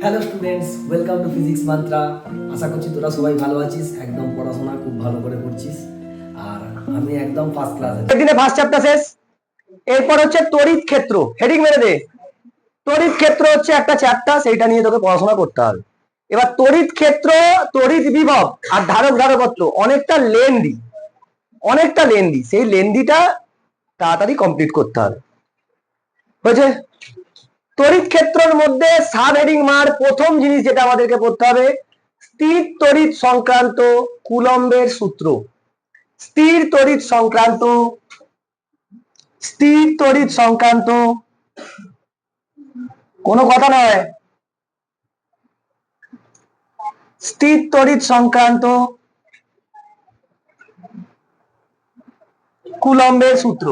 Hello students, welcome to Physics Mantra. আশা করছি তোরা সবাই ভালো আছিস, একদম পড়াশোনা খুব ভালো করে করছিস। আর আমি একদম ফার্স্ট ক্লাস আছি। একদিনে ফার্স্ট চ্যাপ্টার শেষ। এরপর হচ্ছে তড়িৎ ক্ষেত্র, হেডিং মেরে দে। তড়িৎ ক্ষেত্র হচ্ছে একটা চ্যাপ্টার, সেইটা নিয়ে তোকে পড়াশোনা করতে হবে। এবার তড়িৎ ক্ষেত্র, তড়িৎ বিভব আর ধারক ধারকত্ব অনেকটা লেন্দি, সেই লেন্দিটা তাড়াতাড়ি কমপ্লিট করতে হবে। হয়েছে? তড়িৎ ক্ষেত্রের মধ্যে সাব হেডিং মার প্রথম জিনিস যেটা আমাদেরকে পড়তে হবে, স্থির তড়িৎ সংক্রান্ত কুলম্বের সূত্র। স্থির তড়িৎ সংক্রান্ত কোনো কথা নয়, স্থির তড়িৎ সংক্রান্ত কুলম্বের সূত্র।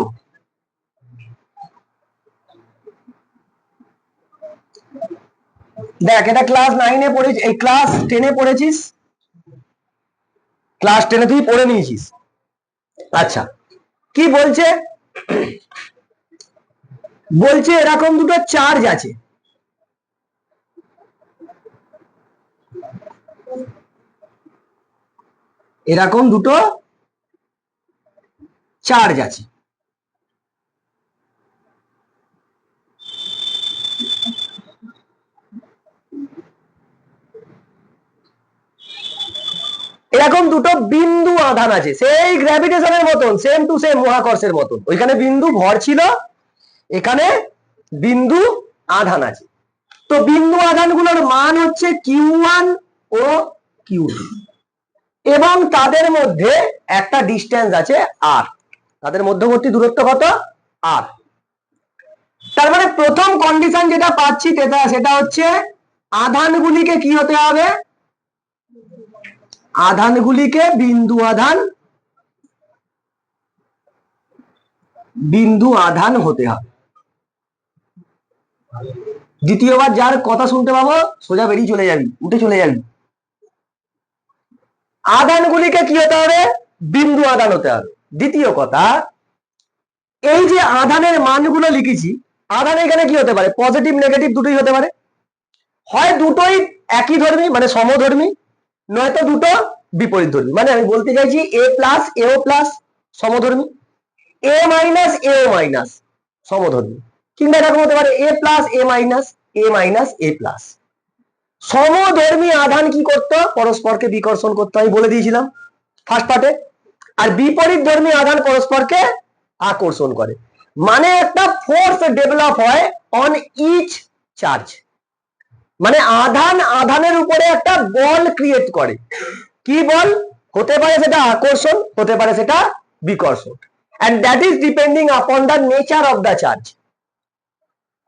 দেখ, এটা ক্লাস 9-এ পড়েছিস, এই ক্লাস 10-এ পড়েছিস, ক্লাস 10-এ তুই পড়ে নিয়েছিস। আচ্ছা, কি বলছে? বলছে এরকম দুটো চার্জ আছে, এরকম দুটো চার্জ আছে। এরকম দুটো বিন্দু আধান আছে, সেই গ্র্যাভিটেশনের মতন, সেম টু সেম মহাকর্ষের মতন। ওইখানে বিন্দু ভর ছিল, এখানে বিন্দু আধান আছে। তো বিন্দু আধানগুলোর মান হচ্ছে Q1 ও Q2 এবং তাদের মধ্যে একটা ডিস্টেন্স আছে R। তাদের মধ্যবর্তী দূরত্ব কত? R। তার মানে প্রথম কন্ডিশন যেটা পাচ্ছি সেটা হচ্ছে আধানগুলিকে কি হতে হবে? আধানগুলিকে বিন্দু আধান হতে হবে। দ্বিতীয়বার যার কথা শুনতে পাবো সোজা বেরিয়ে চলে যাবি, উঠে চলে যাবি। আধানগুলিকে কি হতে হবে? বিন্দু আধান হতে হবে। দ্বিতীয় কথা, এই যে আধানের মানগুলো লিখেছি, আধান এখানে কি হতে পারে? পজিটিভ নেগেটিভ দুটোই হতে পারে। হয় দুটোই একই ধর্মী মানে সমধর্মী, নয়তো দুটো বিপরীত ধর্মী। মানে আমি বলতে চাইছি এ প্লাস এও প্লাস সমধর্মী, এ মাইনাস এও মাইনাস সমধর্মী, কিংবা এরকম হতে পারে এ প্লাস এ মাইনাস এ প্লাস। সমধর্মী আধান কি করতো? পরস্পরকে বিকর্ষণ করতে, আমি বলে দিয়েছিলাম ফার্স্ট পার্টে। আর বিপরীত ধর্মী আধান পরস্পরকে আকর্ষণ করে। মানে একটা ফোর্স ডেভেলপ হয় অন ইচ চার্জ, মানে আধানের উপরে একটা বল ক্রিয়েট করে। কি বল? হতে পারে সেটা আকর্ষণ, হতে পারে সেটা বিকর্ষণ, and that is depending upon the nature of the charge।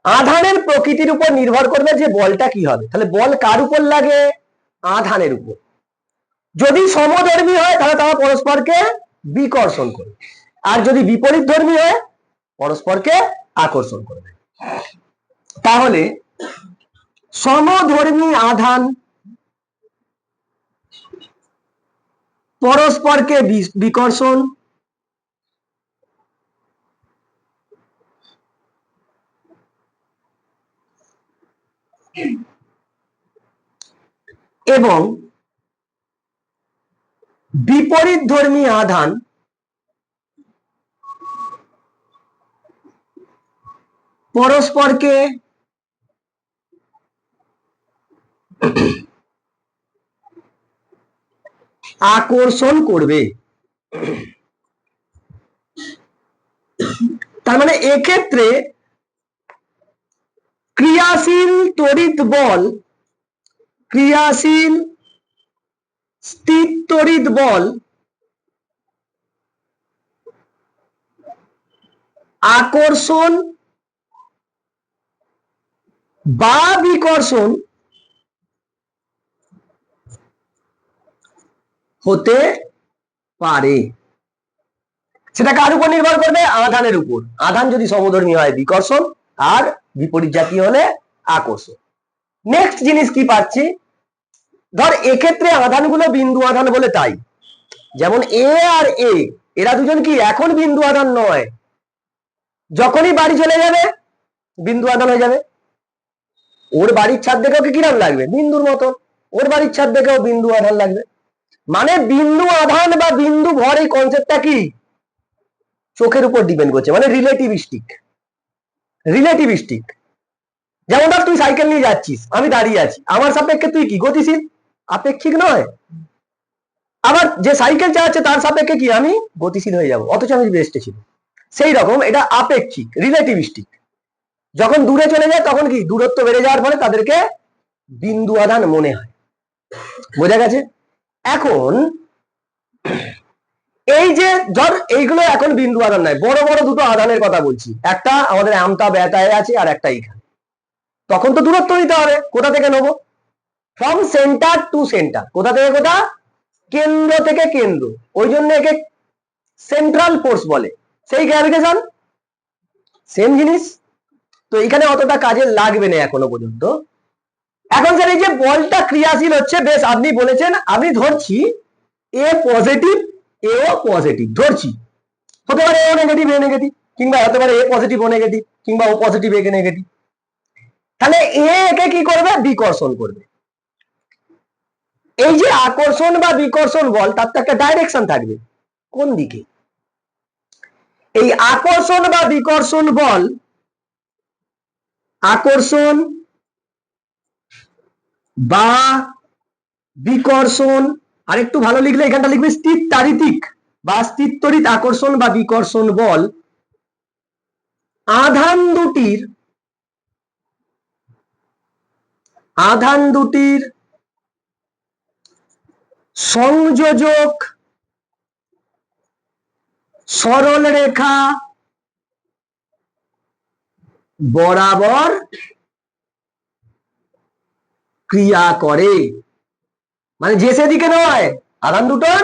আধানের প্রকৃতির উপর নির্ভর করবে যে বলটা কি হবে। তাহলে বল কার উপর লাগে? আধানের উপর। যদি সমধর্মী হয় তাহলে তারা পরস্পরকে বিকর্ষণ করবে, আর যদি বিপরীত ধর্মী হয় পরস্পরকে আকর্ষণ করবে। তাহলে সমধর্মী আধান পরস্পরকে বিকর্ষণ এবং বিপরীত ধর্মী আধান পরস্পরকে আকর্ষণ করবে। তার মানে এক্ষেত্রে ক্রিয়াশীল তড়িৎ বল, ক্রিয়াশীল স্থির তড়িৎ বল আকর্ষণ বা বিকর্ষণ হতে পারে। সেটা কার উপর নির্ভর করবে? আধানের উপর। আধান যদি সমধর্মী হয় বিকর্ষণ, আর বিপরীত জাতীয় হলে আকর্ষণ। নেক্সট জিনিস কি পাচ্ছি? ধর এক্ষেত্রে আধানগুলো বিন্দু আধান বলে তাই, যেমন এ আর এ, এরা দুজন কি এখন বিন্দু আধান নয়, যখনই বাড়ি চলে যাবে বিন্দু আধান হয়ে যাবে। ওর বাড়ির ছাদ দেখেও কি কিরম লাগবে, বিন্দুর মতন। ওর বাড়ির ছাদ দেখেও বিন্দু আধান লাগবে। মানে বিন্দু আধান বা বিন্দু ভর এই কনসেপ্টটা কি চোখের উপর ডিপেন্ড করছে, মানে রিলেটিভিস্টিক। রিলেটিভিস্টিক। যেমন ধর তুই সাইকেল নিয়ে যাচ্ছিস, আমি দাঁড়িয়ে আছি, আমার সাপেক্ষে তুই কি গতিশীল? আপেক্ষিক নয়। আবার যে সাইকেল চালাচ্ছে তার সাপেক্ষে কি আমি গতিশীল হয়ে যাব, অথচ আমি রেস্টে ছিল। সেই রকম এটা আপেক্ষিক, রিলেটিভিস্টিক। যখন দূরে চলে যায় তখন কি দূরত্ব বেড়ে যাওয়ার ফলে তাদেরকে বিন্দু আধান মনে হয়। বোঝা গেছে? এখন এই যে ধর এইগুলো এখন বিন্দু আধান নয়, বড় বড় দুটো আধানের কথা বলছি। একটা আমাদের আমতা বেতায় আছে আর একটা এইখানে। তখন তো দূরত্ব নিতে হবে। কোথা থেকে নেবো? From center to center. কোথা থেকে কোথা? কেন্দ্র থেকে কেন্দ্র। ওই জন্য একে সেন্ট্রাল ফোর্স বলে। সেই গ্র্যাভিটেশন সেম জিনিস। তো এখানে অতটা কাজে লাগবে না এখনো পর্যন্ত। এখন স্যার এই যে বলটা ক্রিয়াশীল হচ্ছে, বেশ আপনি বলেছেন, আমি ধরছি এ পজিটিভ, এও পজিটিভ ধরছি। হতে পারে এ নেগেটিভ, এ নেগেটিভ, কিংবা হতে পারে এ পজিটিভ, ও নেগেটিভ, কিংবা ও পজিটিভ, এ নেগেটিভ। তাহলে একে কি করবে? বিকর্ষণ করবে। এই যে আকর্ষণ বা বিকর্ষণ বল, তার তো একটা ডাইরেকশন থাকবে, কোন দিকে? এই আকর্ষণ বা বিকর্ষণ বল, আকর্ষণ বা বিকর্ষণ, আর একটু ভালো লিখলে এখানটা লিখবে স্থিরতাড়িতিক বা স্থিরতড়িৎ আকর্ষণ বা বিকর্ষণ বল আধান দুটির সংযোজক সরল রেখা বরাবর ক্রিয়া করে। মানে যে সেদিকে নয়, আধান দুটোর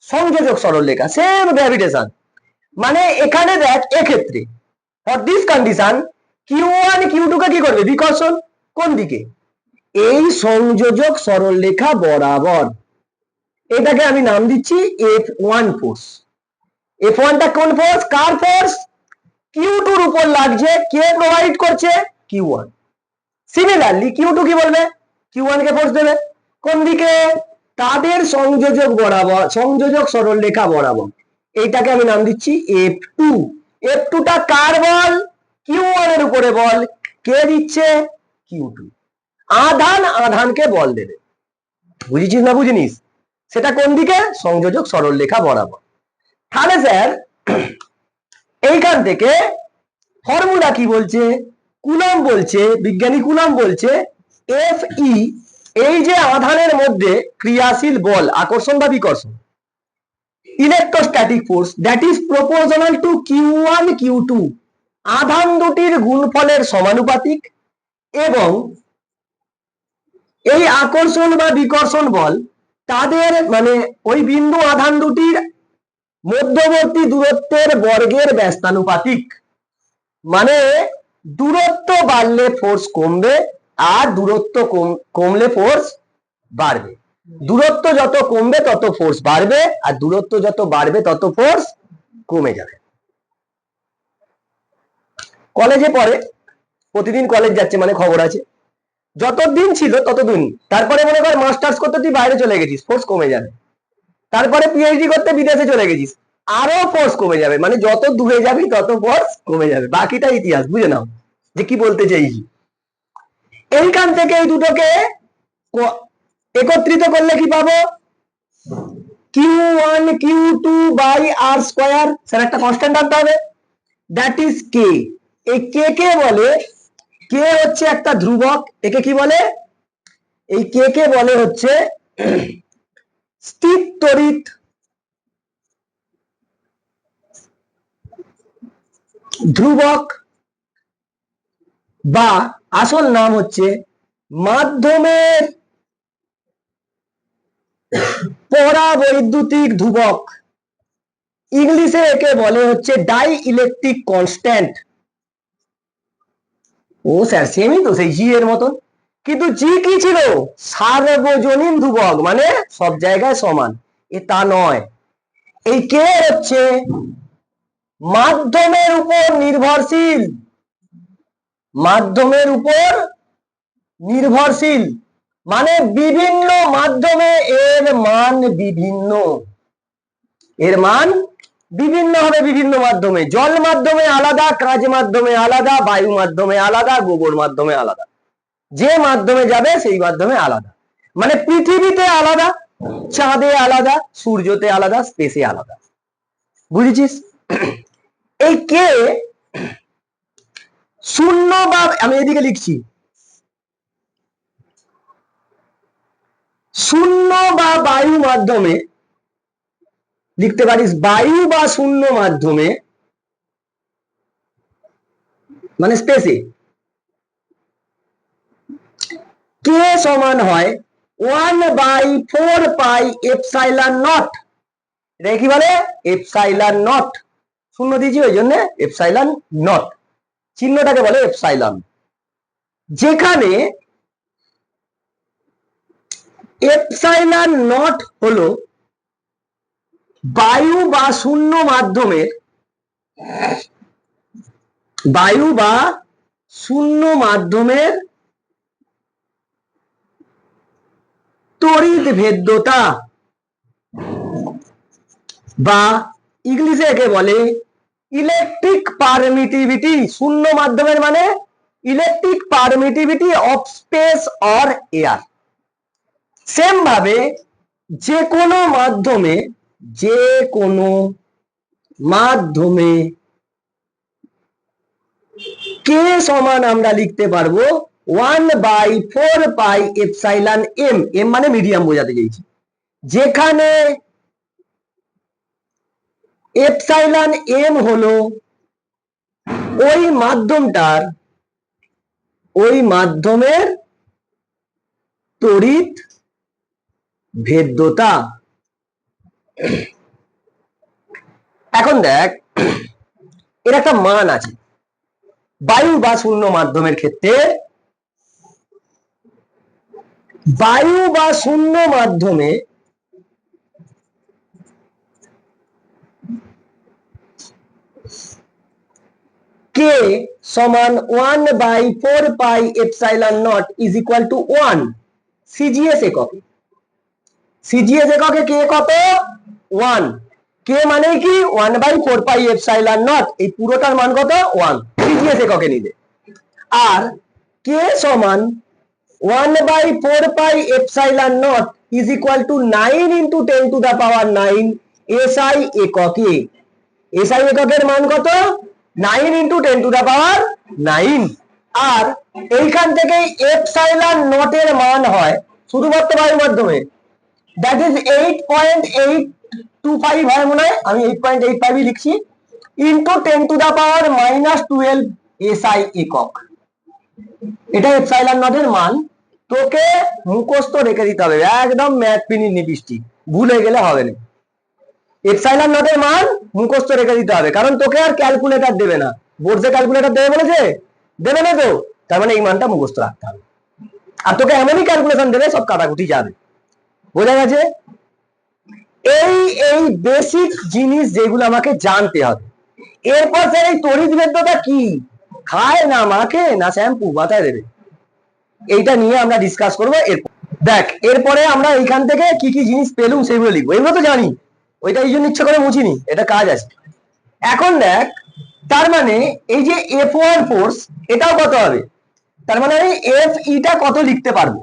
সংযোজক সরল রেখা, সেম গ্র্যাভিটেশন। মানে এখানে দেখ, এক্ষেত্রে for this condition Q1 Q2 কে কি করবে? বিকর্ষণ। কোন দিকে? এই সংযোজক সরল রেখা বরাবর। এটাকে আমি নাম দিচ্ছি F1 ফোর্স। F1 টা কোন ফোর্স? কার ফোর্স? Q2 এর উপর লাগছে। কে প্রোভাইড করছে? Q1। সিমিলারলি Q2 কি বলবে? Q1 কে ফোর্স দেবে। কোন দিকে? তাদের সংযোজক বরাবর, সংযোজক সরল রেখা বরাবর। এইটাকে আমি নাম দিচ্ছি F2। F2 টা কার বল? Q1 এর উপরে বল। কে দিচ্ছে? Q2। আধান আধানকে বল দেবে। বুঝেছিস না বুঝিনিস? সেটা কোন দিকে? সংযোজক সরল রেখা বরাবর। তাহলে স্যার এইখান থেকে ফর্মুলা কি বলছে? কুলম্ব বলছে, বিজ্ঞানী কুলম্ব বলছে Fe, এই যে আধানের মধ্যে ক্রিয়াশীল বল, আকর্ষণ বা বিকর্ষণ, electrostatic force, that is proportional to Q1 Q2, আধান দুটির গুণফলের সমানুপাতিক। এবং এই আকর্ষণ বা বিকর্ষণ বল তাদের মানে ওই বিন্দু আধান দুটির মধ্যবর্তী দূরত্বের বর্গের ব্যস্তানুপাতিক। মানে দূরত্ব বাড়লে ফোর্স কমবে, আর দূরত্ব কমলে ফোর্স বাড়বে। দূরত্ব যত কমবে তত ফোর্স বাড়বে, আর দূরত্ব যত বাড়বে তত ফোর্স কমে যাবে। কলেজে পড়ে, প্রতিদিন কলেজ যাচ্ছে মানে খবর আছে, যতদিন ছিল ততদিন। তারপরে মনে কর মাস্টার্স করতে তুই বাইরে চলে গেছিস, ফোর্স কমে যাবে। তারপরে পিএইচডি করতে বিদেশে চলে গেছিস, আরো ফোর্স কমে যাবে। মানে যত দূরে যাবি তত ফোর্স কমে যাবে। বাকিটা ইতিহাস, বুঝে নাও যে কি বলতে চাইছি। এইখান থেকে এই দুটোকে একত্রিত করলে কি পাবো? Q1 Q2 by r square. Sir একটা কনস্ট্যান্ট আনতে হবে, দ্যাট ইজ কে। এই কে কে বলে, কে হচ্ছে একটা ধ্রুবক। একে কি বলে? এই কে কে বলে হচ্ছে স্থির তড়িৎ ধ্রুবক, বা আসল নাম হচ্ছে মাধ্যমের পরাবৈদ্যুতিক ধ্রুবক। ইংলিশে একে বলে হচ্ছে ডাই ইলেকট্রিক কনস্ট্যান্ট। ও স্যার সেমই তো, সেই জি এর মতন। কিন্তু জি কি ছিল? সার্বজনীন ধ্রুবক, মানে সব জায়গায় সমান। এ তা নয়। এই কে হচ্ছে মাধ্যমের উপর নির্ভরশীল, মাধ্যমের উপর নির্ভরশীল মানে বিভিন্ন মাধ্যমে এর মান বিভিন্ন, এর মান বিভিন্ন হবে বিভিন্ন মাধ্যমে, জল মাধ্যমে আলাদা, কাঁচ মাধ্যমে আলাদা, বায়ু মাধ্যমে আলাদা, গোবর মাধ্যমে আলাদা, যে মাধ্যমে যাবে সেই মাধ্যমে আলাদা। মানে পৃথিবীতে আলাদা, চাঁদে আলাদা, সূর্যতে আলাদা, স্পেসে আলাদা। বুঝেছিস? এই কে শূন্য বা আমি এদিকে লিখছি শূন্য বা বায়ু মাধ্যমে, লিখতে পারিস বায়ু বা শূন্য মাধ্যমে মানে স্পেসে কে সমান হয় 1/4πε0। এটা কি বলে? Epsilon not. শূন্য দিয়েছি ওই জন্য এপসাইলন নট, চিহ্নটাকে বলে এপসাইলন। যেখানে এপসাইলন নট হলো বায়ু বা শূন্য মাধ্যমের, বায়ু বা শূন্য মাধ্যমের তড়িৎ ভেদ্যতা, বা ইংলিশে একে বলে ইলেকট্রিক পারমিটিভিটি। শূন্য মাধ্যমের মানে electric permittivity of speech or air. Same ভাবে যে কোনো মাধ্যমে, যে কোনো মাধ্যমে কে সমান আমরা লিখতে পারবো 1/4πε0m। এম মানে মিডিয়াম বোঝাতে চাইছি। যেখানে এপসাইলন এম হলো ওই মাধ্যমটার, ওই মাধ্যমের তড়িৎ ভেদ্যতা। এখন দেখ এর একটা মান আছে। বায়ু বা শূন্য মাধ্যমের ক্ষেত্রে, বায়ু বা শূন্য মাধ্যমে কে সমান 1/4πε0 ইজ ইকুয়াল টু 1 সিজিএস এককে। সিজিএস এককে কে কত? 1। কে মানে কি? 1/4πε0। এই পুরোটার মান কত? 1 সিজিএস এককে নিলে। আর কে সমান 1/4πε0 is equal to 9 into 10⁹ SI এককে। এসআই এককের মান কত? 9 ইন্টু 10⁹। আর এইখান থেকে এপসাইলন নট এর মান হয় শুধুমাত্র বায়ু মাধ্যমে, দ্যাট ইজ 8.825 হয় মনে হয়, আমি 8.85 লিখছি, ইন্টু 10⁻⁻12 এসআই একক। এটা এপসাইলন নট এর মান। তোকে মুখস্থ রেখে দিতে হবে, একদম ম্যাথ পিনির নিপিষ্টি, ভুল হয়ে গেলে হবে না। এপসাইলন নট এর মান মুখস্থ রেখে দিতে হবে, কারণ তোকে আর ক্যালকুলেটর দেবে না। বোর্ডে ক্যালকুলেটর দেবে বলেছে? দেবে না তো, তার মানে এই মানটা মুখস্থ রাখতে হবে। আর তোকে এমনই ক্যালকুলেশন দেবে সব কাটাকুটি যাবে। বোঝা গেছে? এই এই বেসিক জিনিস যেগুলো আমাকে জানতে হবে। এরপর স্যার এই তড়িৎ ভেদ্যতা কি? খায় না মাখে না শ্যাম্পু, মাথায় দেবে। এইটা নিয়ে আমরা ডিসকাস করবো। দেখ এরপরে আমরা এইখান থেকে কি কি জিনিস পেলুম সেগুলো লিখবো। এগুলো তো জানি, ওইটা এই জন্য ইচ্ছা করে মুছিনি, এটা কাজ আছে। এখন দেখ, তার মানে এই যে F1 ফোর্স, এটাও কত হবে? তার মানে আমি এফ ইটা কত লিখতে পারবো?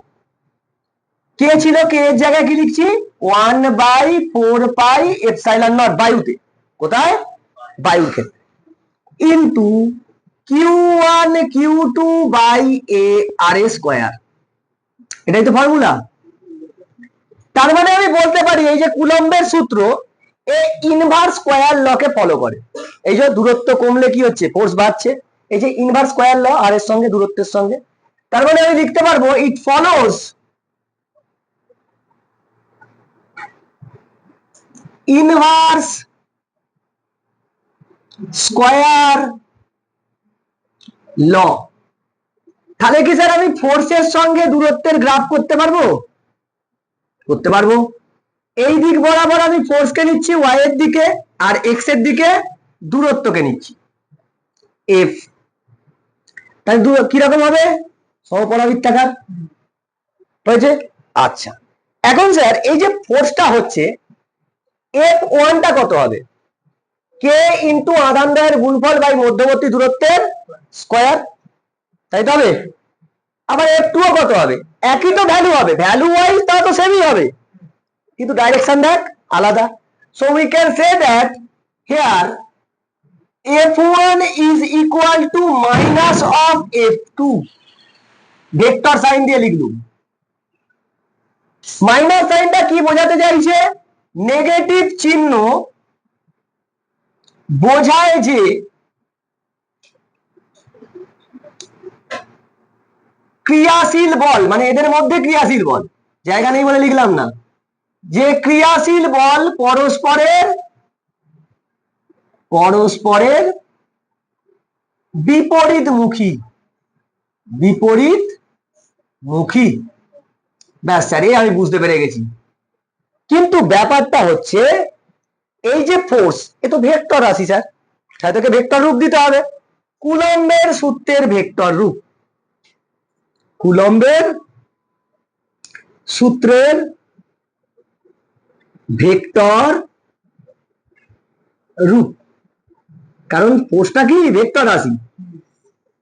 কে ছিল, কে এর জায়গায় কি লিখছি? 1/4πε0 বায়ুতে। কোথায়? বায়ুর ক্ষেত্রে। ইন্টু Q1 Q2 বাই এ আর এ স্কোয়ার। এটাই তো ফর্মুলা। তার মানে আমি বলতে পারি এই যে কুলম্বের সূত্র, এই ইনভার্স স্কয়ার ল কে ফলো করে। এই যে দূরত্ব কমলে কি হচ্ছে? ফোর্স বাড়ছে। এই যে ইনভার্স স্কয়ার ল আর এর সঙ্গে দূরত্বের সঙ্গে, তার মানে আমি লিখতে পারবো ইট ফলোস ইনভার্স স্কয়ার ল। তাহলে কি স্যার আমি ফোর্সের সঙ্গে দূরত্বের গ্রাফ করতে পারবো? করতে পারবো। এই দিক বরাবর আমি ফোর্সকে নিচ্ছি ওয়াই এর দিকে, আর এক্স এর দিকে দূরত্বকে নিচ্ছি এফ। তাহলে কিরকম হবে? সমপরাবৃত্তাকার হয়েছে। আচ্ছা, এখন স্যার এই যে ফোর্সটা হচ্ছে F1 টা কত হবে? কে ইন্টু আধান দ্বয়ের গুণফল বাই মধ্যবর্তী দূরত্বের স্কয়ার, তাই তো হবে। আবার F2 ও কত হবে? একই তো ভ্যালু হবে, ভ্যালু ওয়াইজ তা তো সেমই হবে, কিন্তু ডাইরেকশন দেখ আলাদা। So we can say that here F1 is equal to minus of F2, vector sign দিয়ে লিখলুম। মাইনাস সাইনটা কি বোঝাতে চাইছে? নেগেটিভ চিহ্ন বোঝায় যে ক্রিয়াশীল বল, মানে এদের মধ্যে ক্রিয়াশীল বল, জায়গা নেই বলে লিখলাম না, যে ক্রিয়াশীল বল পরস্পরের বিপরীতমুখী, ব্যাস স্যার, এই আমি বুঝতে পেরে গেছি। কিন্তু ব্যাপারটা হচ্ছে এই যে ফোর্স, এ তো ভেক্টর রাশি স্যার, তাকে ভেক্টর রূপ দিতে হবে। কুলম্বের সূত্রের ভেক্টর রূপ, কুলম্বের সূত্রের ভেক্টর রূপ, কারণ ফোর্সটা কি ভেক্টর রাশি।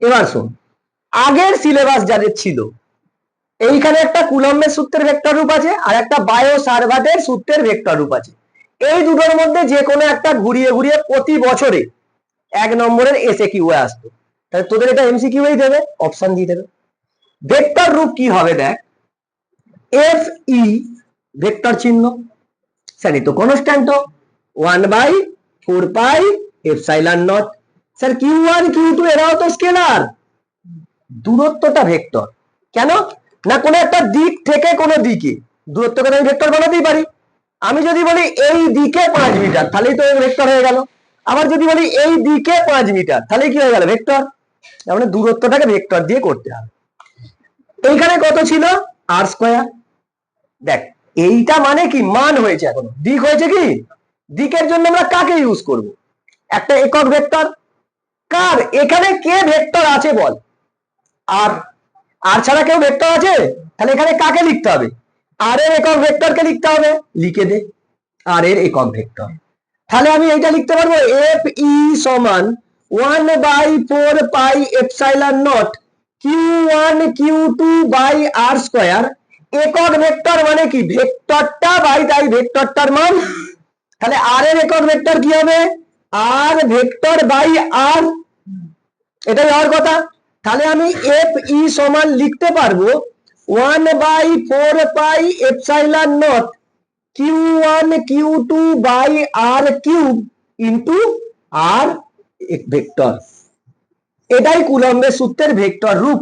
এবার শোন, আগের সিলেবাস যাদের ছিল, এইখানে একটা কুলম্বের সূত্রের ভেক্টর রূপ আছে আর একটা বায়ো সারভাটের সূত্রের ভেক্টর রূপ আছে। এই দুটোর মধ্যে যে কোনো একটা ঘুরিয়ে ঘুরিয়ে প্রতি বছরে 1 নম্বরের এসএকিউ এ আসতো, তাহলে তোদের এটা এমসিকিউ এই দেবে, অপশন দিয়ে দেবে। ভেক্টর রূপ কি হবে দেখ, এফ ই ভেক্টর চিহ্ন, স্যার এই তো constant 1/4 pi epsilon not. Sir Q1 Q2 এরাও তো স্কেলার, দূরত্বটা ভেক্টর। কেন না, কোনো একটা দিক থেকে কোনো দিকে দূরত্বকে আমি ভেক্টর বানাতেই পারি। আমি যদি বলি এই দিকে 5 মিটার, তাহলেই তো ভেক্টর হয়ে গেল। আবার যদি বলি এই দিকে 5 মিটার, তাহলে কি হয়ে গেল? ভেক্টর। মানে দূরত্বটাকে ভেক্টর দিয়ে করতে হবে। এইখানে কত ছিল? আর স্কয়ার। দেখ এইটা মানে কি, মান হয়েছে, এখনো দিক হয়েছে কি। দিকের জন্য আমরা কাকে ইউজ করব? একটা একক ভেক্টর। কার এখানে কে ভেক্টর আছে বল? আর আর ছাড়া কেউ ভেক্টর আছে? তাহলে এখানে কাকে লিখতে হবে? আর এর একক ভেক্টরকে লিখতে হবে, লিখে দে আর এর একক ভেক্টর। তাহলে আমি এইটা লিখতে পারবো, এফ ই সমান 1/4 pi epsilon naught Q1 Q2 by r square. একক ভেক্টর মানে কি, ভেক্টরটা বাই তাই ভেক্টরটার মান। তাহলে আর এর একক ভেক্টর কি হবে? আর ভেক্টর বাই আর, এটাই হওয়ার কথা। তাহলে আমি এফ ই সমান লিখতে পারবো 1/4 pi epsilon naught Q1 Q2 by r cube into r vector. এটাই কুলম্বের সূত্রের ভেক্টর রূপ।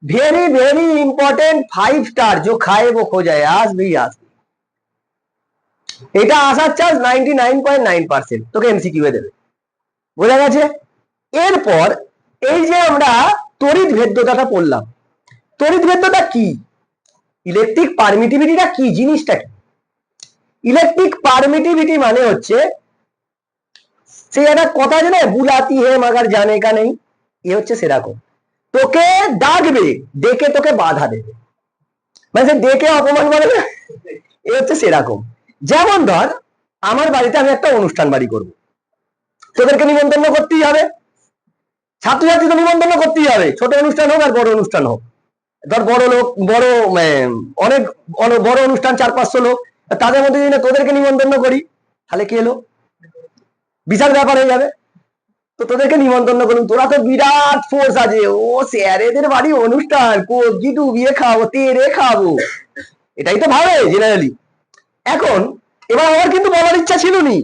ভেরি ভেরি ইম্পর্টেন্ট, 5 স্টার, जो खाए वो खो जाए, আসবেই আসবে। এটা আসার চান্স 99.9%, তোকে এমসিকিউ এ দেবে, বোঝা গেছে। এরপর এই যে আমরা তড়িৎ ভেদ্যতাটা পড়লাম, তড়িৎ ভেদ্যতা কি, ইলেকট্রিক পারমিটিভিটিটা কি, জিনিসটা কি? ইলেকট্রিক পারমিটিভিটি মানে হচ্ছে, সে একটা কথা আছে না, বুলাতি হে মাগার জানে কা নেই, এ হচ্ছে সেরকম। তোকে ডাকবে, ডেকে তোকে বাধা দেবে, মানে সে ডেকে অপমান করে না, এ হচ্ছে সেরকম। যেমন ধর আমার বাড়িতে আমি একটা অনুষ্ঠান বাড়ি করব, তোদেরকে নিমন্ত্রণ করতেই হবে, ছাত্রছাত্রী তো নিমন্ত্রণ করতেই হবে, ছোট অনুষ্ঠান হোক আর বড় অনুষ্ঠান হোক। ধর বড় লোক, বড় অনেক বড় অনুষ্ঠান 400-500 লোক, তাদের মধ্যে যদি তোদেরকে নিমন্ত্রণ করি, তাহলে কি এলো, বিশাল ব্যাপার হয়ে যাবে। তো তোদেরকে নিমন্ত্রণ করুন, তোরা তো বিরাট ফোর্স আছে, ও স্যার এদের বাড়ি অনুষ্ঠান, কবজি ডুবিয়ে খাবো, তেরে খাবো, এটাই তো ভাবে জেনারেলি। এখন এবার আমার কিন্তু বলার ইচ্ছা ছিল নি,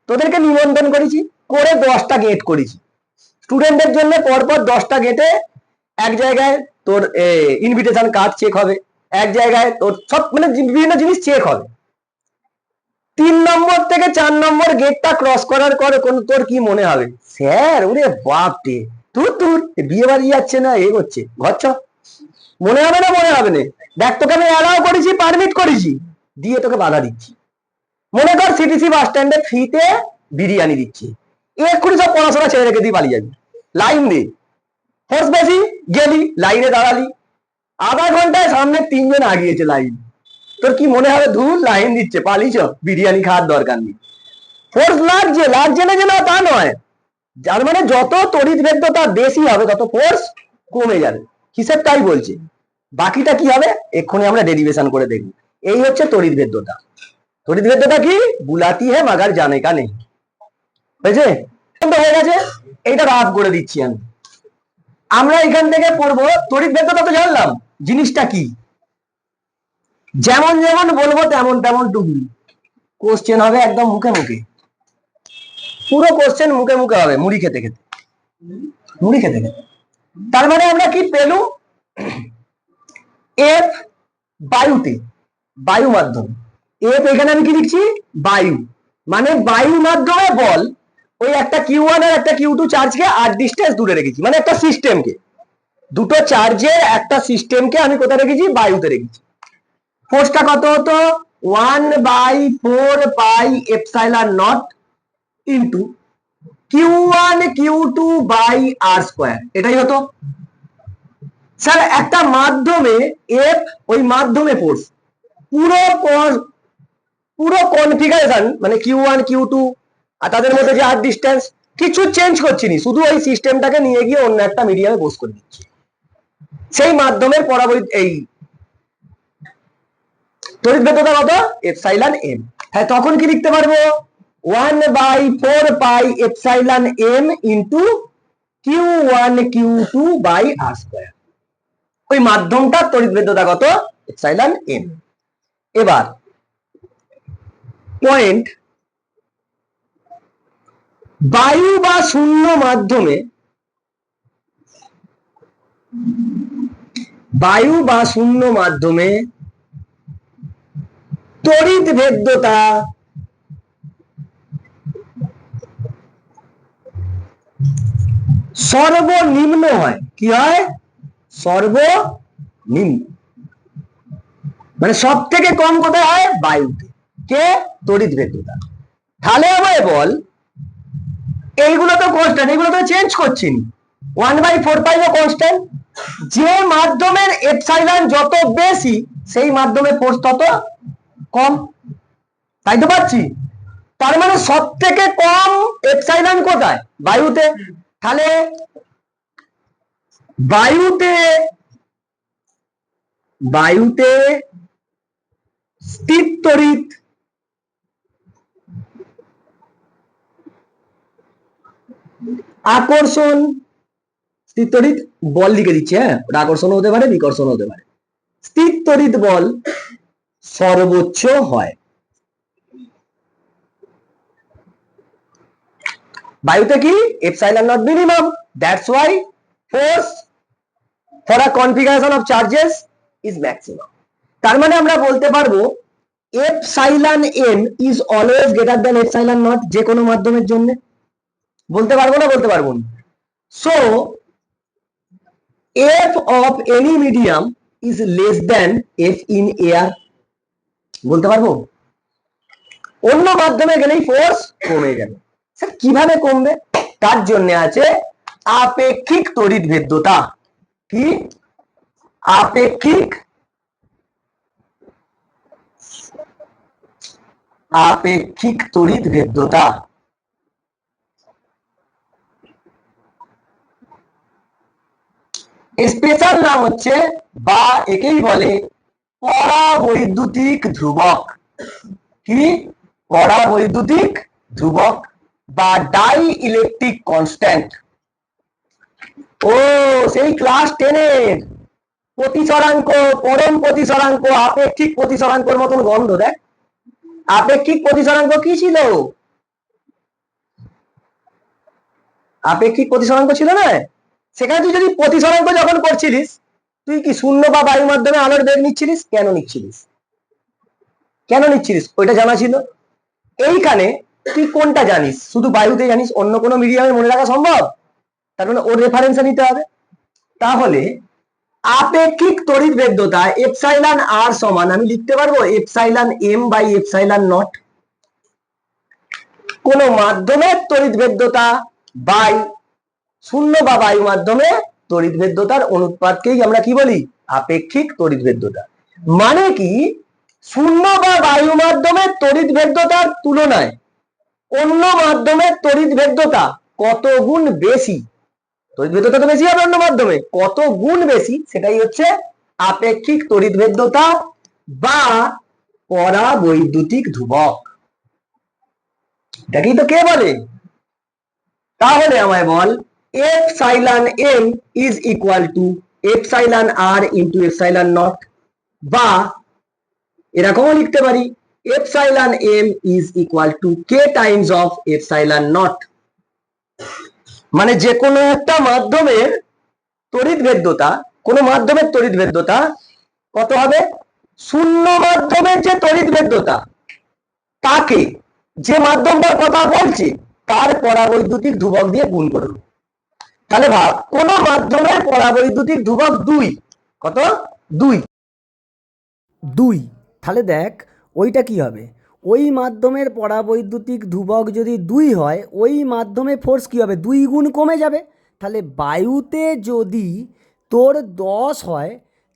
তোদেরকে নিমন্ত্রণ করেছি, করে 10টা গেট করেছি স্টুডেন্টদের জন্য, পরপর 10টা গেটে এক জায়গায় তোর ইনভিটেশন কার্ড চেক হবে, এক জায়গায় তোর সব মানে বিভিন্ন জিনিস চেক হবে। 3 নম্বর থেকে 4 নম্বর গেটটা ক্রস করার পরে তোর কি মনে হবে? স্যার ওরে বাপ রে, তোর বিয়ে বাড়ি যাচ্ছে না, এ হচ্ছে ঘর চ, মনে হবে না? মনে হবে না। দেখ তোকে আমি অ্যালাউ করেছি, পারমিট করেছি, দিয়ে তোকে বাধা দিচ্ছি। মনে কর সিটিসি বাস স্ট্যান্ডে ফ্রিতে বিরিয়ানি দিচ্ছি, এক্ষুনি সব পড়াশোনা ছেড়ে রেখে দিয়ে পালিয়ে যাবি, লাইন দে, ফোর্স বেশি, গেলি লাইনে দাঁড়ালি, আধা ঘন্টায় সামনে 3 জন আগিয়েছে লাইন, তোর কি মনে হবে ধুর লাইন দিচ্ছে পালিছ বিরিয়ানি খাওয়ার দরকার নেই? ফোর্স লাগছে, লাগছে না যে না তা নয়, যার মানে যত তড়িৎ ভেদ্যতা বেশি হবে তত ফোর্স কমে যাবে, হিসেব তাই বলছে। বাকিটা কি হবে এক্ষুনি আমরা ডেরিভেশন করে দেখব। এই হচ্ছে তড়িৎ ভেদ্যতা। তড়িৎ ভেদ্যতা কি? বুলাতি হ্যাঁ মাগার জানে কা নেই। হয়েছে? হয়ে গেছে, এইটা রাফ করে দিচ্ছি আমি। আমরা এখান থেকে পড়বো তড়িৎ ভেদ্যতা, তো জানলাম জিনিসটা কি, যেমন যেমন বলবো তেমন তেমন টুকলি কোশ্চেন হবে একদম মুখে মুখে, পুরো কোশ্চেন মুখে মুখে হবে মুড়ি খেতে খেতে, মুড়ি খেতে খেতে। তার মানে আমরা কি পেলুম? এফ বায়ুতে, বায়ু মাধ্যম, এফ এখানে আমি কি লিখছি? বায়ু, মানে বায়ু মাধ্যমে বল ওই একটা Q1 আর একটা Q2 চার্জকে আর ডিস্টেন্স দূরে রেখেছি, মানে একটা সিস্টেমকে, দুটো চার্জের একটা সিস্টেমকে আমি কোথায় রেখেছি? বায়ুতে রেখেছি। ফোর্সটা কত হতো? 1/4πε0 into Q1 Q2 by R square, এটাই হতো। স্যার একটা মাধ্যমে এফ, ওই মাধ্যমে ফোর্স, পুরো পুরো কনফিগারেশন মানে Q1 Q2 আর তাদের মধ্যে যে আর ডিস্টেন্স কিছু চেঞ্জ করছি নি, শুধু ওই সিস্টেমটাকে নিয়ে গিয়ে অন্য একটা মিডিয়ামে বস করে দিচ্ছি। সেই মাধ্যমের পরাবৈদ্যুতিক এই তড়িৎ ভেদ্যতা কত? Epsilon m. হ্যাঁ তখন কি লিখতে পারবো? 1/4πε0 into Q1 Q2 by R square. ওই মাধ্যমটার তড়িৎ ভেদ্যতা কত? Epsilon M. এবার পয়েন্ট, বায়ু বা শূন্য মাধ্যমে, বায়ু বা শূন্য মাধ্যমে তড়িৎ ভেদ্যতা সর্বনিম্ন হয়। কি হয়? সর্বনিম্ন, মানে সব থেকে কম কোথায় হয়? বায়ুতে। কে? তড়িৎ ভেদ্যতা। তাহলে আমায় বল, এইগুলো তো কনস্ট্যান্ট, এগুলো তো চেঞ্জ করছি না, 1/4π কনস্ট্যান্ট, যে মাধ্যমের এপসাইলন যত বেশি সেই মাধ্যমে ফোর্স তত কম, তাই তো পাচ্ছি। তার মানে সব থেকে কম এপসাইলন কোথায়? বায়ুতে। তাহলে বায়ুতে, বায়ুতে স্থির তড়িৎ আকর্ষণ, স্থির তড়িৎ বল লিখে দিচ্ছে, হ্যাঁ ওটা আকর্ষণ হতে পারে বিকর্ষণ হতে পারে, স্থির তড়িৎ বল সর্বোচ্চ হয় বায়ুতে। কি? Epsilon naught minimum, that's why force for a configuration of charges is maximum. তার মানে আমরা বলতে পারবো epsilon M is always greater than epsilon naught, যে কোনো মাধ্যমের জন্য। বলতে পারবো না? বলতে পারবো না। So F of any medium is less than F in air, বলতে পারবো। অন্য মাধ্যমে গেলেই ফোর্স কমে যাবে। স্যার কিভাবে কমবে? তার জন্য আছে আপেক্ষিক তড়িৎ ভেদ্যতা। কি? আপেক্ষিক, আপেক্ষিক তড়িৎ ভেদ্যতা। স্পেশাল নাম হচ্ছে, বা একেই বলে পরাবৈদ্যুতিক ধ্রুবক। কি? পরাবৈদ্যুতিক ধ্রুবক বা ডাই ইলেকট্রিক কনস্ট্যান্ট। ও সেই ক্লাস 10-এর প্রতিসরাঙ্ক, পরম প্রতিসরাঙ্ক, আপেক্ষিক প্রতিসরাঙ্কর মতন গন্ধ। দেখ আপেক্ষিক প্রতিসরাঙ্ক কি ছিল? আপেক্ষিক প্রতিসরাঙ্ক ছিল না, সেখানে তুই যদি প্রতিসরাঙ্ক যখন করছিলিস, তুই কি শূন্য বা বায়ু মাধ্যমে আলোর বেগ নিচ্ছিলিস? কেন নিচ্ছিলিস? কেন নিচ্ছিলিস? ওইটা জানা ছিল। এইখানে তুই কোনটা জানিস? শুধু বায়ুতে জানিস, অন্য কোনো মিডিয়ামে মনে রাখা সম্ভব? তার মানে ওর রেফারেন্সে নিতে হবে। তাহলে আপেক্ষিক তড়িৎ ভেদ্যতা এপসাইলন আর সমান আমি লিখতে পারবো epsilon m by epsilon naught. কোন মাধ্যমের তড়িৎ ভেদ্যতা বাই শূন্য বা বায়ু মাধ্যমে তড়িৎ ভেদ্যতার অনুপাতকেই আমরা কি বলি? আপেক্ষিক তড়িৎভেদ্যতা। মানে কি, শূন্য বা বায়ু মাধ্যমের তড়িৎভেদ্যতার তুলনায় অন্য মাধ্যমের তড়িৎভেদ্যতা কত গুণ বেশি, তড়িৎভেদ্যতা তো বেশি হবে অন্য মাধ্যমে, কত গুণ বেশি, সেটাই হচ্ছে আপেক্ষিক তড়িৎভেদ্যতা বা পরাবৈদ্যুতিক ধ্রুবক। এটাকেই তো কে বলে? তাহলে আমায় বল, epsilon M is equal to epsilon R into epsilon naught, বা এরকমও লিখতে পারি epsilon M is equal to K times of epsilon naught. মানে যে কোনো একটা মাধ্যমের তড়িৎভেদ্যতা, কোনো মাধ্যমের তড়িৎভেদ্যতা কত হবে, শূন্য মাধ্যমের যে তড়িৎভেদ্যতা তাকে, যে মাধ্যমটার কথা বলছি তার পরাবৈদ্যুতিক ধ্রুবক দিয়ে গুণ করব। তাহলে ভাব, কোন মাধ্যমের পরাবৈদ্যুতিক ধ্রুবক 2, কত, 2। তাহলে দেখ ওইটা কি হবে, ওই মাধ্যমের পরাবৈদ্যুতিক ধ্রুবক যদি 2 হয়, ওই মাধ্যমে ফোর্স কি হবে, 2 গুণ কমে যাবে। তাহলে বায়ুতে যদি তোর 10 হয়,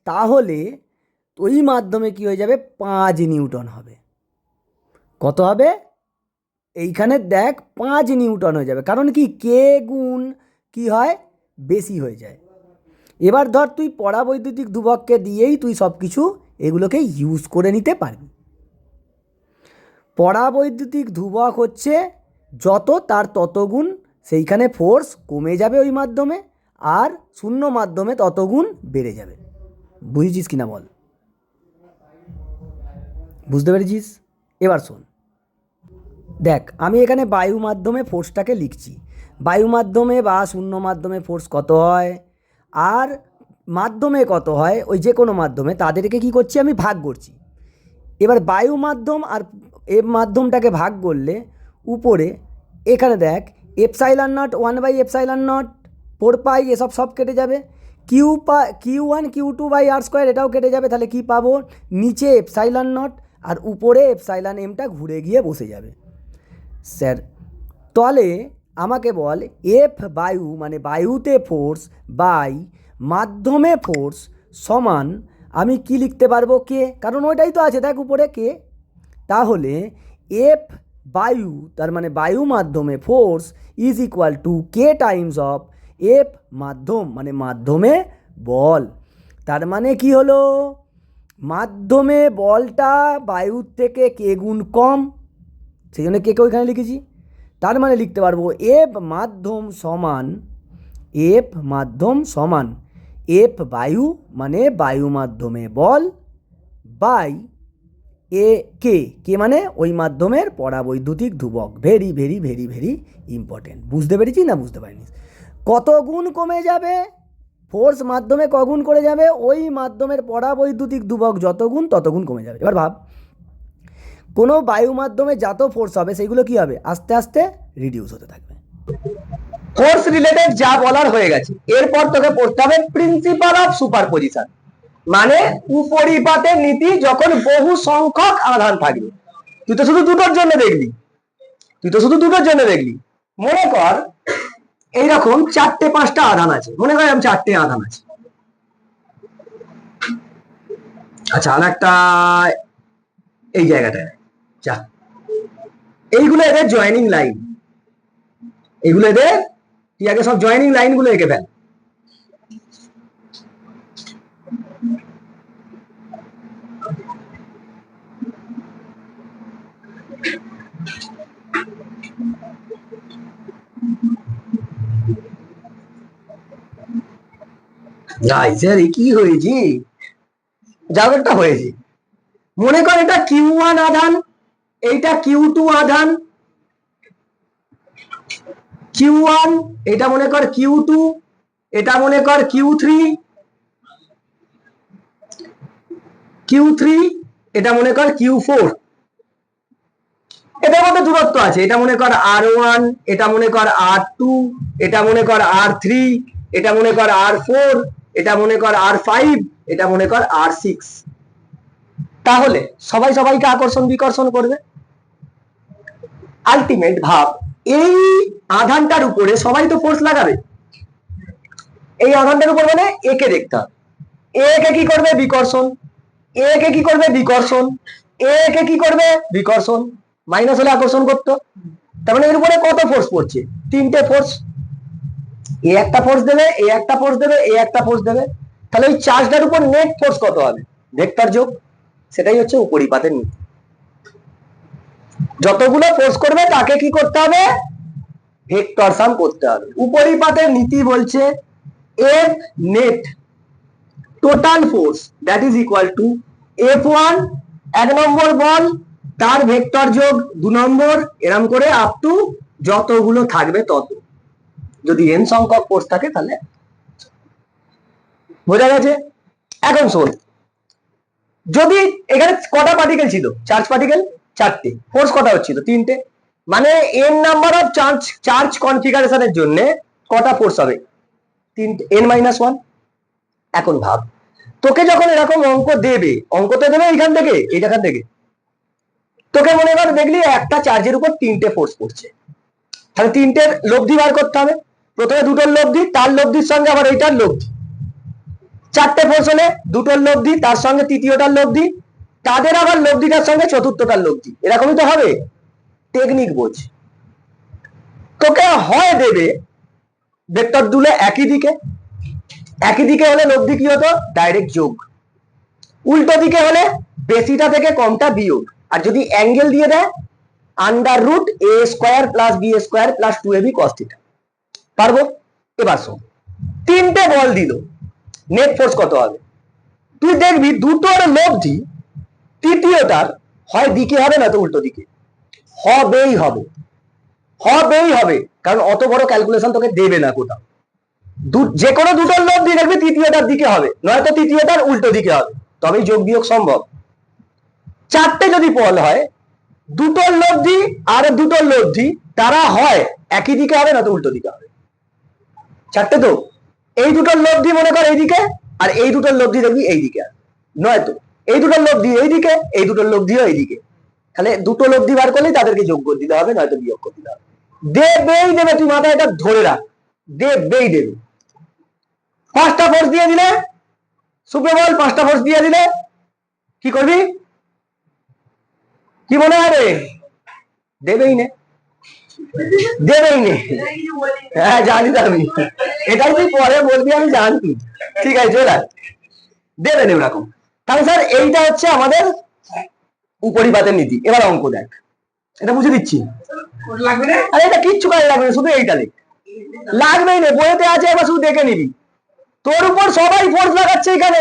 তাহলে ওই মাধ্যমে কি হয়ে যাবে, 5 নিউটন হবে। কত হবে, এইখানে দেখ 5 নিউটন হয়ে যাবে, কারণ কি কে গুণ কি হয়, বেশি হয়ে যায়। এবার ধর তুই পরাবৈদ্যুতিক ধ্রুবককে দিয়েই তুই সব কিছু এগুলোকে ইউজ করে নিতে পারবি। পরাবৈদ্যুতিক ধ্রুবক হচ্ছে যত তার তত গুণ, সেইখানে ফোর্স কমে যাবে ওই মাধ্যমে, আর শূন্য মাধ্যমে তত গুণ বেড়ে যাবে। বুঝেছিস কিনা বল? বুঝতে পেরেছিস? এবার শোন, দেখ আমি এখানে বায়ু মাধ্যমে ফোর্সটাকে লিখছি। বায়ু মাধ্যমে বা শূন্য মাধ্যমে ফোর্স কত হয়, আর মাধ্যমে কত হয়, ওই যে কোনো মাধ্যমে তাদেরকে কি করছি, আমি ভাগ করছি। এবার বায়ু মাধ্যম আর এ মাধ্যমটাকে ভাগ করলে উপরে এখানে দেখ এপসাইলন নট 1/এপসাইলন নট 4 পাই, এসব সব কেটে যাবে। Q1 Q2 by R square, এটাও কেটে যাবে। তাহলে কি পাবো, নিচে এপসাইলন নট আর উপরে এপসাইলন এমটা ঘুরে গিয়ে বসে যাবে। স্যার তাহলে আমাকে বল, এফ বায়ু মানে বায়ুতে ফোর্স বাই মাধ্যমে ফোর্স সমান, আমি কি লিখতে পারবো, কে, কারণ ওইটাই তো আছে দেখ উপরে কে। তাহলে এফ বায়ু তার মানে বায়ু মাধ্যমে force is equal to K times of F মাধ্যম মানে মাধ্যমে বল। তার মানে কি হলো, মাধ্যমে বলটা বায়ুর থেকে কে গুণ কম, সেই জন্য কে ওইখানে লিখেছি। তার মানে লিখতে পারবো এফ মাধ্যম সমান এফ বায়ু মানে বায়ু মাধ্যমে বল বাই এ কে মানে ওই মাধ্যমের পরাবৈদ্যুতিক ধ্রুবক। Very very very very important. বুঝতে পেরেছি না বুঝতে পারিনি? কত গুণ কমে যাবে ফোর্স, মাধ্যমে কগুণ করে যাবে, ওই মাধ্যমের পরাবৈদ্যুতিক ধ্রুবক যত গুণ তত গুণ কমে যাবে। এবার ভাব, কোনো বায়ু মাধ্যমে যত ফোর্স হবে সেগুলো কি হবে, আস্তে আস্তে রিডিউস হতে থাকবে। ফোর্স রিলেটেড যা বলার হয়ে গেছে, এরপর তোকে পড়তে হবে প্রিন্সিপাল অফ সুপারপজিশন, মানে উপরিপাতের নীতি। যখন বহু সংখ্যক আধান থাকবে, তুই তো শুধু দুটোর জন্য দেখলি, মনে কর এইরকম 4-5টা আধান আছে, মনে কর আমি 4টে আধান আছে। আচ্ছা, আর একটা এই জায়গাটায় যা, এইগুলো এদের জয়েনিং লাইন, এগুলো এদের, তুই আগে সব জয়েনিং লাইন গুলো এঁকে ফেল। কি হয়েছে, যাও একটা হয়েছে। মনে কর এটা Q1 আধান, এইটা Q2 আধান, Q1 এটা মনে কর Q2, এটা মনে কর Q3, এটা মনে কর Q4। এটার মধ্যে দূরত্ব আছে, এটা মনে কর R1, এটা মনে কর R2, এটা মনে কর R3, এটা মনে কর R4, এটা মনে কর R5, এটা মনে কর R6। তাহলে সবাই সবাইকে আকর্ষণ বিকর্ষণ করবে। আলটিমেট ভাব, এই আধানটার উপরে সবাই তো ফোর্স লাগাবে, এই আধানটার উপর মানে একে দেখতে হবে। এ কে কি করবে বিকর্ষণ, এ কে কি করবে বিকর্ষণ, এ কে কি করবে বিকর্ষণ, মাইনাস হলে আকর্ষণ করতো। তার মানে এর উপরে কত ফোর্স পড়ছে, তিনটে ফোর্স, এ একটা ফোর্স দেবে, এ একটা ফোর্স দেবে, এ একটা ফোর্স দেবে। তাহলে ওই চার্জটার উপর নেট ফোর্স কত হবে, ভেক্টর যোগ, সেটাই হচ্ছে উপরিপাতের নীতি। যতগুলো ফোর্স করবে তাকে কি করতে হবে, ভেক্টর সাম করতে হবে। উপরিপাতের নীতি বলছে এর net total force that is equal two F1 এক নম্বর বল তার ভেক্টর যোগ 2 নম্বর, এরম করে আপ টু যতগুলো থাকবে তত, যদি n সংখ্যক ফোর্স থাকে তাহলে। বোঝা গেছে? এখন শোন, যদি এখানে কটা পার্টিকেল ছিল, চার্জ পার্টিকেল চারটে, ফোর্স কটা হচ্ছিল তিনটে, মানে n নাম্বার অফ চার্জ কনফিগারেশনের জন্য কটা ফোর্স হবে, তিনটে, n-1। এখন ভাব, তোকে যখন এরকম অঙ্ক দেবে, অঙ্ক তো দেবে এইখান থেকে, এইখান থেকে তোকে মনে কর দেখলি একটা চার্জের উপর তিনটে ফোর্স পড়ছে, তাহলে তিনটের লব্ধি বার করতে হবে। প্রথমে দুটোর লব্ধি, তার লব্ধির সঙ্গে আবার এইটার লব্ধি, চারটে ফোর্স হলে দুটোর লব্ধি, তার সঙ্গে তৃতীয়টার লব্ধি, তাদের আবার লব্ধিটার সঙ্গে চতুর্থটার লব্ধি, এরকমই তো হবে। টেকনিক বোঝ, তোকে হয় দেবে ভেক্টর দুলে একই দিকে, একই দিকে হলে লব্ধি কি হতো, ডাইরেক্ট যোগ, উল্টো দিকে হলে বেশিটা থেকে কমটা বিয়োগ, আর যদি অ্যাঙ্গেল দিয়ে দেয় √a² + b² + 2ab cos θ। পারবো? এবার শোন, তিনটে বল দিল, নেট ফোর্স কত হবে, তুই দেখবি দুটোর লব্ধি তৃতীয়টার হয় দিকে হবে না তো উল্টো দিকে, হবেই হবে, হবেই হবে, কারণ অত বড় ক্যালকুলেশন তোকে দেবে না কোথাও। যে কোনো দুটোর লব্ধি দেখবি তৃতীয়টার দিকে হবে, নয়তো তৃতীয়টার উল্টো দিকে হবে, তবেই যোগ বিয়োগ সম্ভব। চারটে যদি বল হয়, দুটোর লব্ধি আর দুটোর লব্ধি তারা হয় একই দিকে হবে না তো উল্টো দিকে হবে, চারটে তো, এই দুটোর লব্ধি মনে কর এইদিকে, আর এই দুটোর লব্ধি দেখবি এইদিকে, নয়তো এই দুটোর লব্ধি এইদিকে, এই দুটোর লব্ধিও এইদিকে, তাহলে দুটো লব্ধি বার করলেই তাদেরকে যোগ করে দিতে হবে, নয়তো বিয়োগ করে দিতে হবে। দেবেই দেবে, তুই মাথায় এটা ধরে রাখ, দেবেই দেবে। পাঁচটা ফোর্স দিয়ে দিলে, সুপ্রে বল, পাঁচটা ফোর্স দিয়ে দিলে কি করবি, কি মনে হয় রে, দেবেই নে, দেবেই নে, হ্যাঁ জানি তো আমি, এটাই তুই পরে বলবি আমি জানি, ঠিক আছে চলে দেবে নেই ওরকম। তাহলে স্যার এইটা হচ্ছে আমাদের উপরিপাতের নীতি। এবার অঙ্ক দেখ, এটা বুঝে দিচ্ছি, আরে এটা কিচ্ছু কাজে লাগবে না, শুধু এইটা দেখ, লাগবেই না, বইতে আছে, এবার শুধু দেখে নিবি। তোর উপর সবাই ফোর্স লাগাচ্ছে এখানে,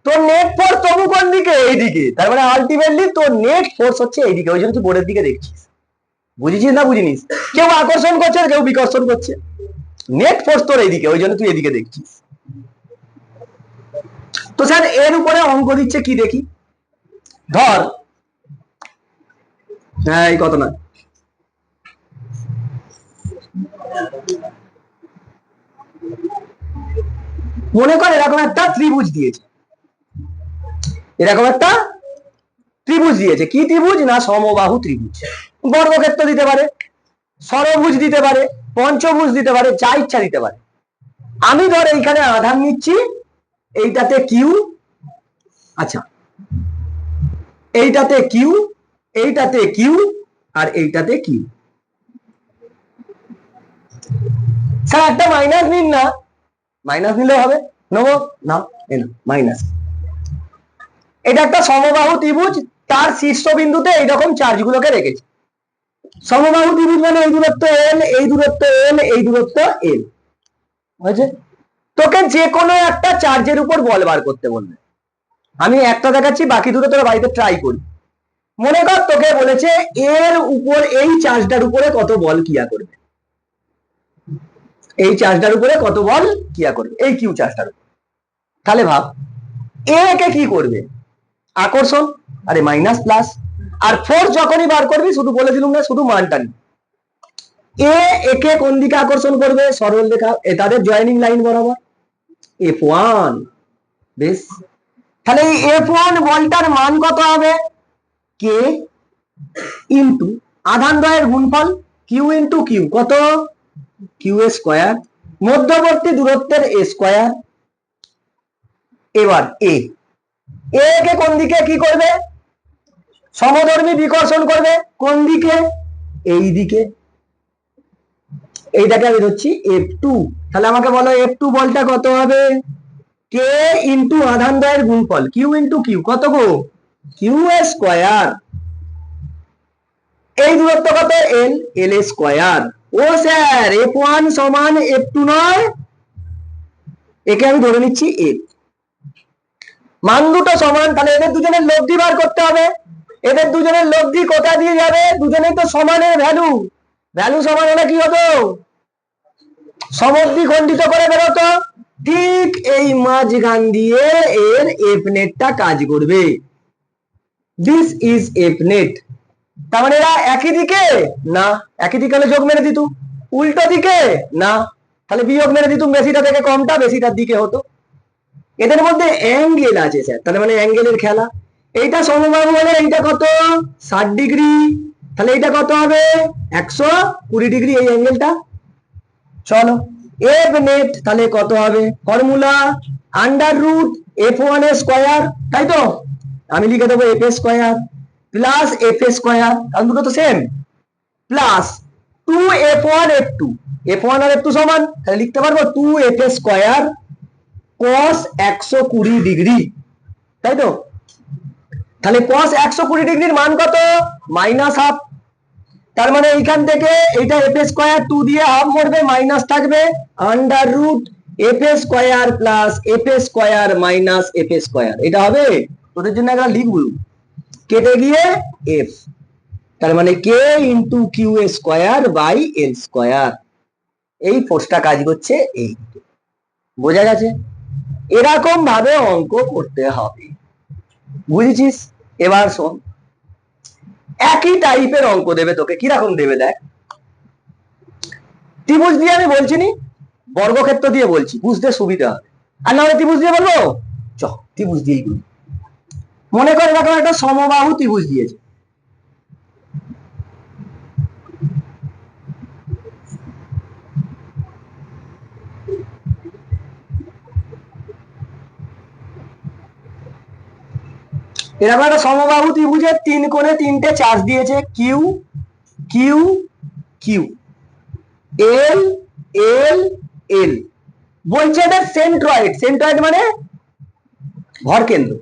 তোর নেট ফোর্স তবু কোন দিকে, এইদিকে, তার মানে আলটিমেটলি তোর নেট ফোর্স হচ্ছে এইদিকে, ওই জন্য তুই বোর্ডের দিকে দেখছিস। বুঝেছিস না বুঝিনিস? কেউ আকর্ষণ করছে, কেউ বিকর্ষণ করছে, নেট ফোর্স তোর এইদিকে, ওই জন্য তুই এদিকে দেখছিস। তো স্যার এর উপরে অঙ্ক দিচ্ছে কি দেখি, ধর, হ্যাঁ এই কত না, মনে কর এরকম একটা ত্রিভুজ দিয়েছে, এরকম একটা ত্রিভুজ দিয়েছে, কি ত্রিভুজ না সমবাহু ত্রিভুজ, বর্গক্ষেত্র দিতে পারে, ষড়ভুজ দিতে পারে, পঞ্চভুজ দিতে পারে, যা ইচ্ছা দিতে পারে। আমি ধর এইখানে আধান নিচ্ছি, এইটাতে কিউ, আচ্ছা এইটাতে কিউ, এইটাতে কিউ, আর এইটাতে কিউ। স্যার একটা মাইনাস নিন না, মাইনাস নিলে হবে, নেবো না, মাইনাস। এটা একটা সমবাহু ত্রিভুজ, তার শীর্ষবিন্দুতে এইরকম চার্জগুলোকে রেখেছে। সমবাহু ত্রিভুজ মানে এই দূরত্ব এল, এই দূরত্ব এল, এই দূরত্ব এল, হয়েছে? তোকে যে কোনো একটা চার্জের উপর বল বার করতে বলবে, আমি একটা দেখাচ্ছি, বাকি দুটো তোরা বাড়িতে ট্রাই করি। মনে কর তোকে বলেছে এর উপর, এই চার্জটার উপরে কত বল ক্রিয়া করবে, এই চার্জটার উপরে কত বল ক্রিয়া করবে, এই কিউ চার্জটার উপর। তাহলে ভাব, এ কে কি করবে, আকর্ষণ, আরে মাইনাস প্লাস, আর ফোর্স যখনই বার করবি শুধু বলে দিলুম না, শুধু মানটা নি, এ একে কোন দিকে আকর্ষণ করবে, সরল রেখা, তাদের জয়েনিং লাইন বরাবর, F1, বেশ। তাহলে এই F1 বলটার মান কত হবে, কে ইন্টু আধান দ্বয়ের গুণফল, কিউ ইন্টু কিউ, কত, কিউ স্কয়ার, মধ্যবর্তী দূরত্বের স্কয়ার, এবার এ কে কোন দিকে কি করবে? সমধর্মী বিকর্ষণ করবে। কোন দিকে? এই দিকে। এইটাকে আমি ধরছি F2। তাহলে আমাকে বলো F2 বলটা কত হবে? কে ইন্টু আধান দ্বয়ের গুণফল, কিউ ইন্টু কিউ, কত গো? Q square. এই দূরত্ব কত? এল, এল স্কয়ার। ও স্যার F1 সমান F2 নয়? একে আমি ধরে নিচ্ছি এফ। মান দুটো সমান, তাহলে এদের দুজনের লব্ধি বার করতে হবে। এদের দুজনের লব্ধি কোথা দিয়ে যাবে? দুজনেই তো সমানের ভ্যালু, ভ্যালু সমান হলে কি হতো? সমদ্বি খণ্ডিত করে বেরোতো। ঠিক এই মাঝখান দিয়ে এর এফ নেটটা কাজ করবে। This is F net. তার মানে এরা একই দিকে না, একই দিকে হলে যোগ মেরে দিত। উল্টো দিকে না, তাহলে বিয়োগ মেরে দিত। বেশিটা থেকে কমটা বেশিটার দিকে হতো। এদের মধ্যে অ্যাঙ্গেল আছে স্যার, তাহলে মানে অ্যাঙ্গেলের খেলা। এইটা সমবাহু হলে এইটা কত? 60 ডিগ্রি। তাহলে এইটা কত হবে? 120 ডিগ্রি এই অ্যাঙ্গেলটা। চলো এফ নেট তাহলে কত হবে? Formula under root F1 square, তাই তো? আমি লিখে দেবো F square plus F square, কারণ দুটো তো same, plus 2F1 F2, F1 আর F2 সমান, তাহলে লিখতে পারবো 2F স্কয়ার cos 120 ডিগ্রি, তাই তো? তাহলে cos 120 ডিগ্রির মান কত? -হাফ। তার মানে এইখান থেকে এইটা এফ স্কয়ার 2 দিয়ে হাফ করবে, মাইনাস থাকবে under root F square plus F square minus F square. এটা হবে তোদের জন্য একটা লিখবো, কেটে গিয়ে এফ। তার মানে K into Q square by L square. এই ফোর্সটা কাজ করছে এই। বোঝা গেছে? এরকম ভাবে অঙ্ক করতে হবে, বুঝেছিস? এবার শোন, একই টাইপের অঙ্ক দেবে তোকে। কিরকম দেবে দেখ, ত্রিভুজ দিয়ে আমি বলছি নি, বর্গক্ষেত্র দিয়ে বলছি, বুঝতে সুবিধা হবে। আর না হলে ত্রিভুজ দিয়ে বলবো, চ ত্রিভুজ দিয়েই বলি। মনে কর এরকম একটা সমবাহু ত্রিভুজ দিয়েছে। এরকম একটা সমবাহু ত্রিভুজের 3 কোণে 3টে চার্জ দিয়েছে, কিউ কিউ কিউ, এল এল এল। বলছে এটা সেন্ট্রয়েড। সেন্ট্রয়েড মানে ভর কেন্দ্র।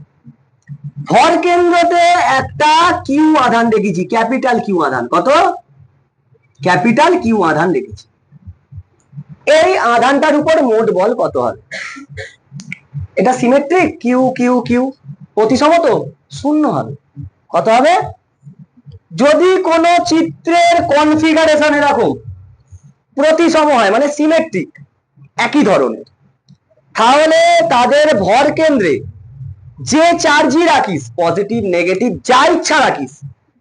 ভর কেন্দ্রতে একটা কিউ আধান রেখেছি, ক্যাপিটাল কিউ আধান। কত? ক্যাপিটাল কিউ আধান রেখেছি। এই আধানটার উপর মোট বল কত হবে? এটা সিমেট্রিক, কিউ কিউ কিউ, প্রতিসম তো, 0 হবে। কত হবে? যদি কোন চিত্রের কনফিগারেশন এরকম প্রতিসম হয়, মানে সিমেট্রিক, একই ধরনের, তাহলে তাদের ভর কেন্দ্রে যে চার্জই রাখিস, পজিটিভ নেগেটিভ যা ইচ্ছা রাখিস,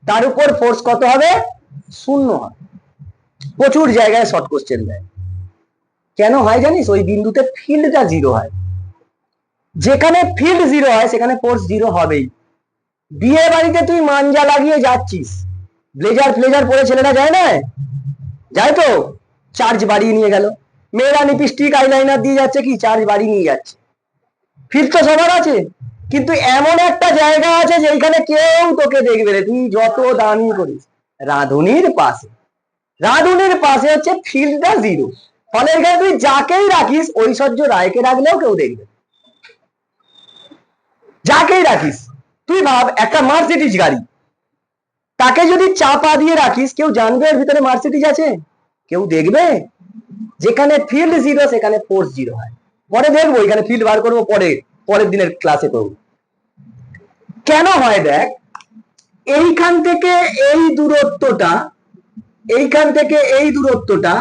তার উপর ফোর্স কত হবে? 0 হবে। প্রচুর জায়গায় শর্ট কোশ্চেন দেয়। কেন হয় জানিস? ওই বিন্দুতে ফিল্ডটা 0 হয়। যেখানে ফিল্ড 0 হয় সেখানে ফোর্স 0 হবেই। বিয়ে বাড়িতে তুই মাঞ্জা লাগিয়ে যাচ্ছিস, ব্লেজার ফ্লেজার পরে ছেলেরা যায় না, যায় তো, চার্জ বাড়িয়ে নিয়ে গেল। মেয়েরা লিপস্টিক আইলাইনার দিয়ে যাচ্ছে, কি চার্জ বাড়িয়ে নিয়ে যাচ্ছে। ফিল্ড তো সবার আছে, কিন্তু এমন একটা জায়গা আছে যেখানে কেউ তোকে দেখবে না, তুই যত দামি করিস। রাঁধুনির পাশে, রাঁধুনির পাশে হচ্ছে ফিল্ডটা 0। ফলে এখানে তুই যাকেই রাখিস, ঐশ্বর্য রায়কে রাখলেও কেউ দেখবে, যাকেই রাখিস। তুই ভাব একটা মার্সিডিজ গাড়ি, তাকে যদি চাপা দিয়ে রাখিস, কেউ জানবে এর ভিতরে মার্সিডিজ আছে? কেউ দেখবে? যেখানে ফিল্ড 0 সেখানে ফোর্স 0 হয়। পরে দেখবো, এখানে ফিল্ড বার করবো, পরের দিনের ক্লাসে করবো কেন হয়। দেখ, এইখান থেকে এই দূরত্বটা, এইখান থেকে এই দূরত্বটা,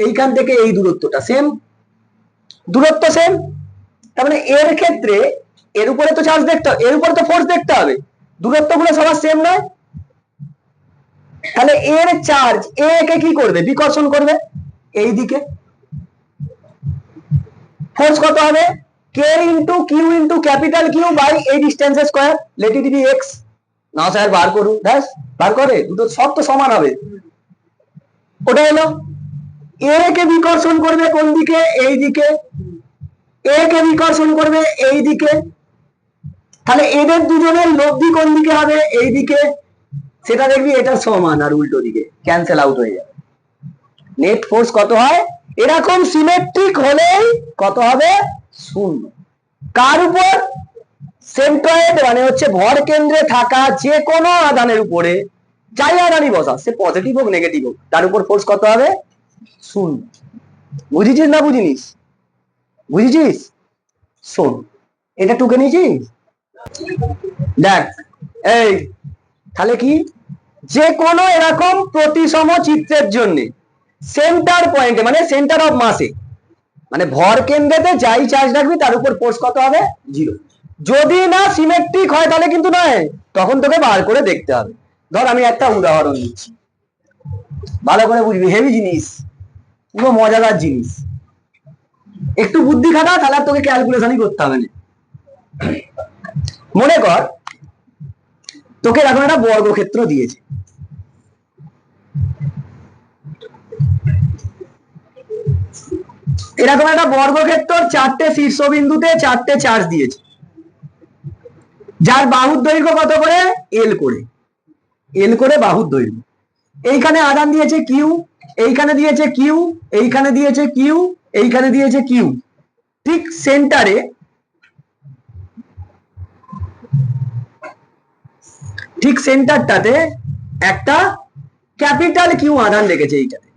এইখান থেকে এই দূরত্বটা সেম, দূরত্ব সেম। তার মানে এর ক্ষেত্রে এর উপরে তো চার্জ দেখতে হবে, এর উপরে তো ফোর্স দেখতে হবে, দূরত্বগুলো সবার সেম নয়। তাহলে এর চার্জ এ কে কি করবে? বিকর্ষণ করবে এই দিকে। ফোর্স কত হবে? K into Q into capital Q by এই distance square, let it be X. না স্যার বার করুন, ব্যাস বার করে, দুটো সব তো সমান হবে। ওটা হলো এ কে বিকর্ষণ করবে কোন দিকে? এই দিকে। এ কে বিকর্ষণ করবে এই দিকে। তাহলে এদের দুজনের লব্ধি কোন দিকে হবে? এই দিকে, সেটা দেখবি এটা সমান, আর উল্টো দিকে ক্যান্সেল আউট হয়ে যাবে। নেট ফোর্স কত হয়? এরকম সিমেট্রিক হলেই কত হবে? 0। কার উপর? সেন্ট্রয়েড মানে হচ্ছে ভর কেন্দ্রে থাকা যে কোনো আধানের উপরে যাই আধানই বসা, সে পজিটিভ হোক নেগেটিভ হোক, তার উপর ফোর্স কত হবে? 0। বুঝেছিস না বুঝিনিস? বুঝেছিস? শোন, এটা টুকে নিয়েছিস? দেখ, এই তাহলে কি, যে কোনো এরকম প্রতিসম চিত্রের জন্য সেন্টার পয়েন্টে মানে সেন্টার অফ মাসে মানে ভর কেন্দ্রেতে যাই চার্জ রাখবি তার উপর ফোর্স কত হবে? 0। যদি না সিমেট্রিক হয় তাহলে কিন্তু নয়, তখন তোকে বার করে দেখতে হবে। ধর আমি একটা উদাহরণ দিচ্ছি, ভালো করে বুঝবি, হেভি জিনিস, পুরো মজাদার জিনিস। একটু বুদ্ধি খাটা, তাহলে আর তোকে ক্যালকুলেশনই করতে হবে না। মনে কর তোকে এরকম একটা বর্গক্ষেত্র দিয়েছে, এরকম একটা বর্গক্ষেত্র, 4টে শীর্ষবিন্দুতে 4টে চার্জ দিয়েছে, যার বাহুর দৈর্ঘ্য কত করে? এল করে, এল করে বাহুর দৈর্ঘ্য। এইখানে আধান দিয়েছে কিউ, এইখানে দিয়েছে কিউ, এইখানে দিয়েছে কিউ, এইখানে দিয়েছে কিউ। ঠিক সেন্টারে ঠিক সেন্টারটাতে একটা ক্যাপিটাল কিউ আধান রেখেছে এইটাতে।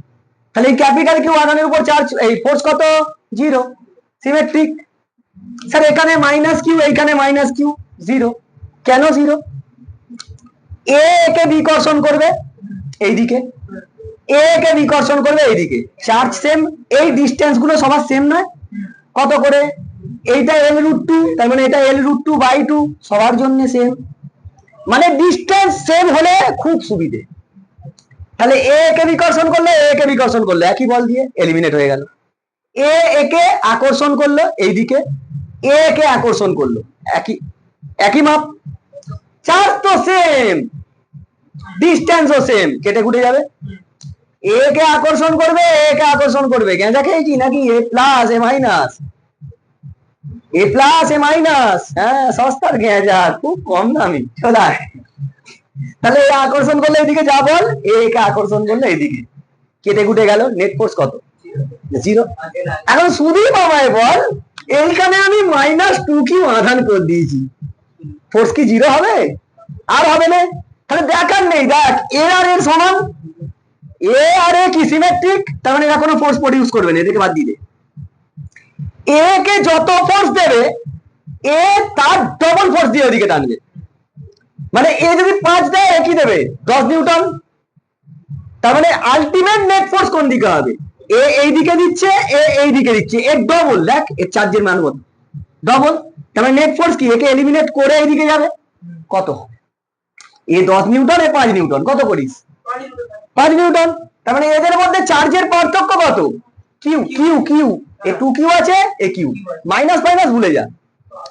তাহলে এই ক্যাপিটাল কিউ আধানের উপর চার্জ এই ফোর্স কত? 0। সিমেট্রিক। স্যার এখানে মাইনাস কিউ, এইখানে মাইনাস কিউ, 0। কেন 0? এ কে বিকর্ষণ করবে এইদিকে, এ কে বিকর্ষণ করবে এইদিকে, চার্জ সেম, এই ডিস্টেন্স গুলো সবার সেম নয়? কত করে? এইটা L√2, তার মানে এটা L√2/2, সবার জন্য সেম, মানে ডিস্টেন্স সেম হলে খুব সুবিধে। তাহলে এ কে বিকর্ষণ করলে, এ কে বিকর্ষণ করলে একই বল দিয়ে এলিমিনেট হয়ে গেল। এ একে আকর্ষণ করলো এইদিকে, এ কে আকর্ষণ করলো, একই একই মাপ, চার্জ তো সেম, ডিস্টেন্সও সেম, কেটে কুটে যাবে। এ কে আকর্ষণ করবে, এ কে আকর্ষণ করবে, গেঁজা খেয়েছি নাকি? এ প্লাস এ মাইনাস, এ প্লাস এ মাইনাস, হ্যাঁ সস্তার গেঁজা, খুব কম দামি, চলায়। তাহলে এ আকর্ষণ করলে এইদিকে যা বল, এ কে আকর্ষণ করলে এইদিকে, কেটে কুটে গেল। নেট ফোর্স কত? 0। এখন শুধুই মামায় বল, এইখানে আমি -2 কিউ আধান করে দিয়েছি, ফোর্স কি 0 হবে? আর হবে না। তাহলে দেখার নেই, দেখ এ আর এর সমান, এ আর এ কি সিমেট্রিক, তার মানে এরা কোনো ফোর্স প্রডিউস করবে না, এদেরকে বাদ দিয়ে। এ কে যত ফোর্স দেবে, এ তার ডবল ফোর্স দিয়ে ওদিকে টানবে, মানে এ যদি 5 দেয়, এ কি দেবে? 10 নিউটন। তার মানে আলটিমেট নেট ফোর্স কোন দিকে হবে? এ এই দিকে দিচ্ছে, এ এই দিকে দিচ্ছে, এর ডবল, দেখ এর চার্জের মান কত, ডবল। তার মানে নেট ফোর্স কি? একে এলিমিনেট করে এইদিকে যাবে, কত হবে? এ 10 নিউটন, এ 5 নিউটন, কত করিস? 5 নিউটন। তার মানে এদের মধ্যে চার্জের পার্থক্য কত? কিউ, কিউ, কিউ, এ 2 কিউ আছে, এ কিউ, মাইনাস মাইনাস ভুলে যা,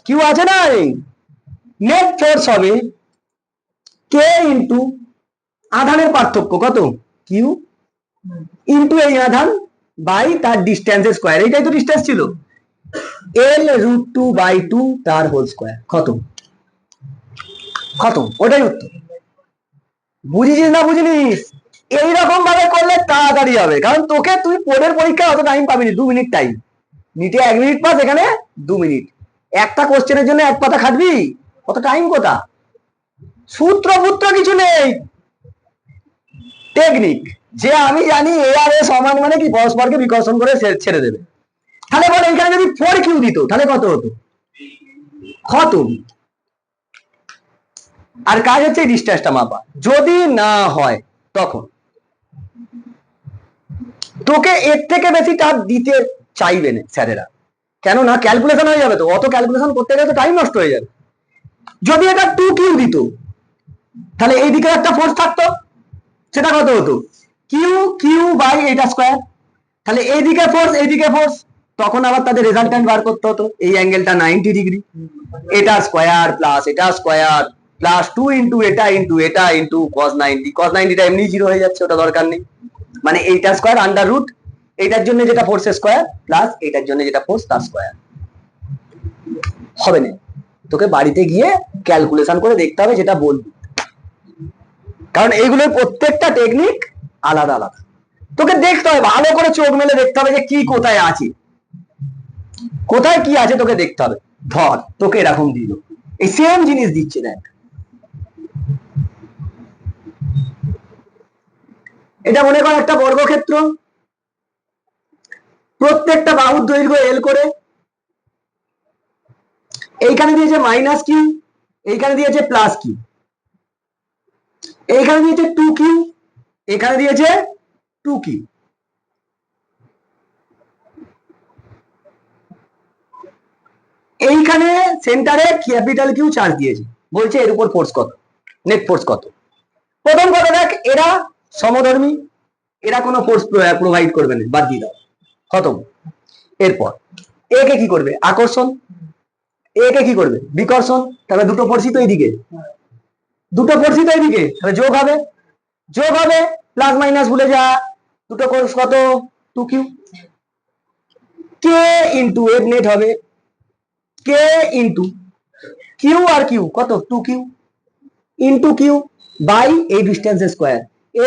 কিউ আছে না? নেট ফোর্স হবে কে ইন্টু আধানের পার্থক্য কত? কিউ, ইন্টু এই আধান বাই তার ডিস্টেন্সের স্কয়ার, এইটাই তো ডিস্টেন্স ছিল, L√2/2 তার হোল স্কয়ার। খতম, খতম, ওটাই উত্তর। বুঝিস না বুঝিনিস? এইরকম ভাবে করলে তাড়াতাড়ি হবে, কারণ তোকে তুই বোর্ডের পরীক্ষা অত টাইম পাবি না, 2 মিনিট টাইম, নিটে 1 মিনিট পাস, এখানে 2 মিনিট, একটা কোশ্চেনের জন্য 1 পাতা খাটবি, কত টাইম কোথা? সূত্র পুত্র কিছু নেই, টেকনিক, যে আমি জানি এ আর এ সমান মানে কি পরস্পরকে বিকর্ষণ করে ছেড়ে দেবে। তাহলে বল এখানে যদি 4 কিউ দিত তাহলে কত হতো? খতম। আর কাজ হচ্ছে এই ডিস্টেন্সটা মাপা, যদি না হয় তখন তোকে এর থেকে বেশি চাপ দিতে চাইবে না স্যারেরা, কেননা ক্যালকুলেশন হয়ে যাবে, তো অত ক্যালকুলেশন করতে গেলে তো টাইম নষ্ট হয়ে যাবে। যদি এটা 2 কিউ দিত তাহলে এইদিকে একটা ফোর্স থাকতো, সেটা কত হতো? কিউ কিউ বাই এটা স্কয়ার, তাহলে এইদিকে ফোর্স এইদিকে ফোর্স, তখন আবার তাদের রেজাল্টেন্ট বার করতে হতো, এই অ্যাঙ্গেলটা 90 ডিগ্রি, এটা স্কয়ার প্লাস এটা স্কয়ার প্লাস 2 ইন্টু এটা ইন্টু এটা ইন্টু cos 90, cos 90টা এমনি 0 হয়ে যাচ্ছে, ওটা দরকার নেই, মানে এইটা স্কয়ার আন্ডার রুট এইটার জন্য যেটা ফোর্স স্কয়ার প্লাস এইটার জন্য যেটা ফোর্স তার স্কয়ার, হবে না। তোকে বাড়িতে গিয়ে ক্যালকুলেশন করে দেখতে হবে, যেটা বলবি, কারণ এইগুলোর প্রত্যেকটা টেকনিক আলাদা আলাদা। তোকে দেখতে হবে, ভালো করে চোখ মেলে দেখতে হবে যে কি কোথায় আছে, কোথায় কি আছে তোকে দেখতে হবে। ধর তোকে এরকম দিল, এই সেম জিনিস দিচ্ছে, দেখ এটা মনে কর একটা বর্গক্ষেত্র, প্রত্যেকটা বাহুর দৈর্ঘ্য এল করে, এইখানে দিয়েছে মাইনাস কিউ, এইখানে দিয়েছে প্লাস কিউ, এইখানে দিয়েছে 2q, এখানে দিয়েছে 2q। এইখানে সেন্টারে ক্যাপিটাল কিউ চার্জ দিয়েছে, বলছে এর উপর ফোর্স কত, নেট ফোর্স কত। প্রথম কথা দেখ, এরা সমধর্মী, এরা কোনো ফোর্স প্রোভাইড করবে না, বাদ দিয়ে দাও, খতম। এরপর এ কে কি করবে, আকর্ষণ, এ কে কি করবে, বিকর্ষণ, তাহলে দুটো ফোর্সই তো এইদিকে, দুটো ফোর্সই তো এইদিকে, তাহলে যোগ হবে, যোগ হবে, প্লাস মাইনাস ভুলে যা, দুটো ফোর্স কত, 2q, কে ইন্টু এর নেট হবে কে ইন্টু কিউ, আর কিউ কত, 2q ইন্টু কিউ বাই এই ডিস্টেন্স স্কোয়ার,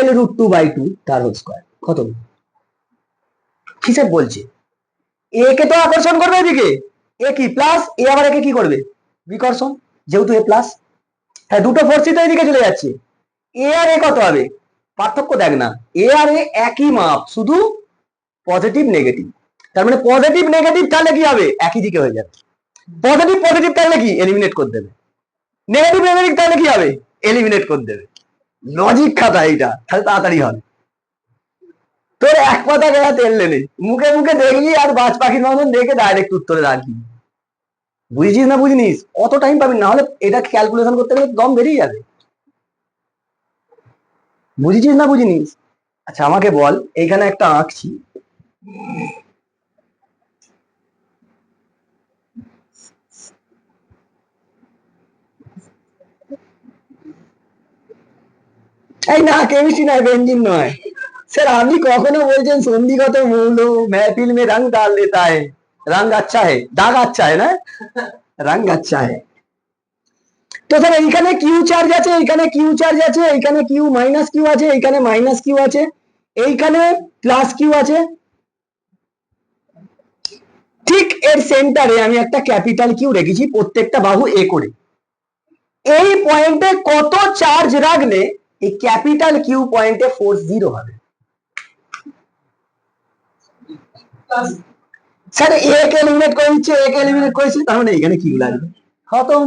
L√2/2 তার হোল স্কোয়ার, কত। হিসেব বলছে এ কে তো আকর্ষণ করবে এদিকে, এ কি প্লাস, এ আবার একে কি করবে, বিকর্ষণ, যেহেতু এ প্লাস, হ্যাঁ দুটো ফোর্সই তো এদিকে চলে যাচ্ছে। এ আর এ কত হবে, পার্থক্য দেখ না, এ আর এ একই মাপ, শুধু পজিটিভ নেগেটিভ, তার মানে পজিটিভ নেগেটিভ তাহলে কি হবে, একই দিকে হয়ে যাবে। পজিটিভ পজিটিভ তাহলে কি, এলিমিনেট করে দেবে, নেগেটিভ নেগেটিভ তাহলে কি হবে, এলিমিনেট করে দেবে। লজিক খাতা এইটা, তাহলে তাড়াতাড়ি হবে। তোর এক পাতা গেলা তেল নেই, মুখে মুখে দেখলি আর বাজ পাখির মতন দেখে ডাইরেক্ট উত্তরে রাখবি। বুঝেছিস না বুঝিনিস, অত টাইম পাবি না, হলে এটা ক্যালকুলেশন করতে গেলে দম বেরিয়ে যাবে। বুঝেছিস না বুঝিনিস। আচ্ছা আমাকে বল, এইখানে একটা আঁকছি, এই না কেমিস্ট্রি নয়, বেঞ্জিন নয় স্যার, আপনি কখনো বলছেন সন্ধিগত মৌল महफिल में रंग डाल देता है, रंग अच्छा है, दाग अच्छा है না, রঙ আচ্ছা है। তো স্যার এইখানে কিউ চার্জ আছে, এইখানে কিউ চার্জ আছে, এইখানে কিউ মাইনাস কিউ আছে, এইখানে মাইনাস কিউ আছে, এইখানে প্লাস কিউ আছে, ঠিক এর সেন্টারে আমি একটা ক্যাপিটাল কিউ রেখেছি, প্রত্যেকটা বাহু এ করে। এই পয়েন্টে কত চার্জ রাখলে এই ক্যাপিটাল কিউ পয়েন্টে ফোর্স 0 হবে। স্যার এ কে এলিমিনেট করে দিচ্ছে, এ কে এলিমিনেট করেছি, তার মানে এখানে কিউ লাগবে, খতম।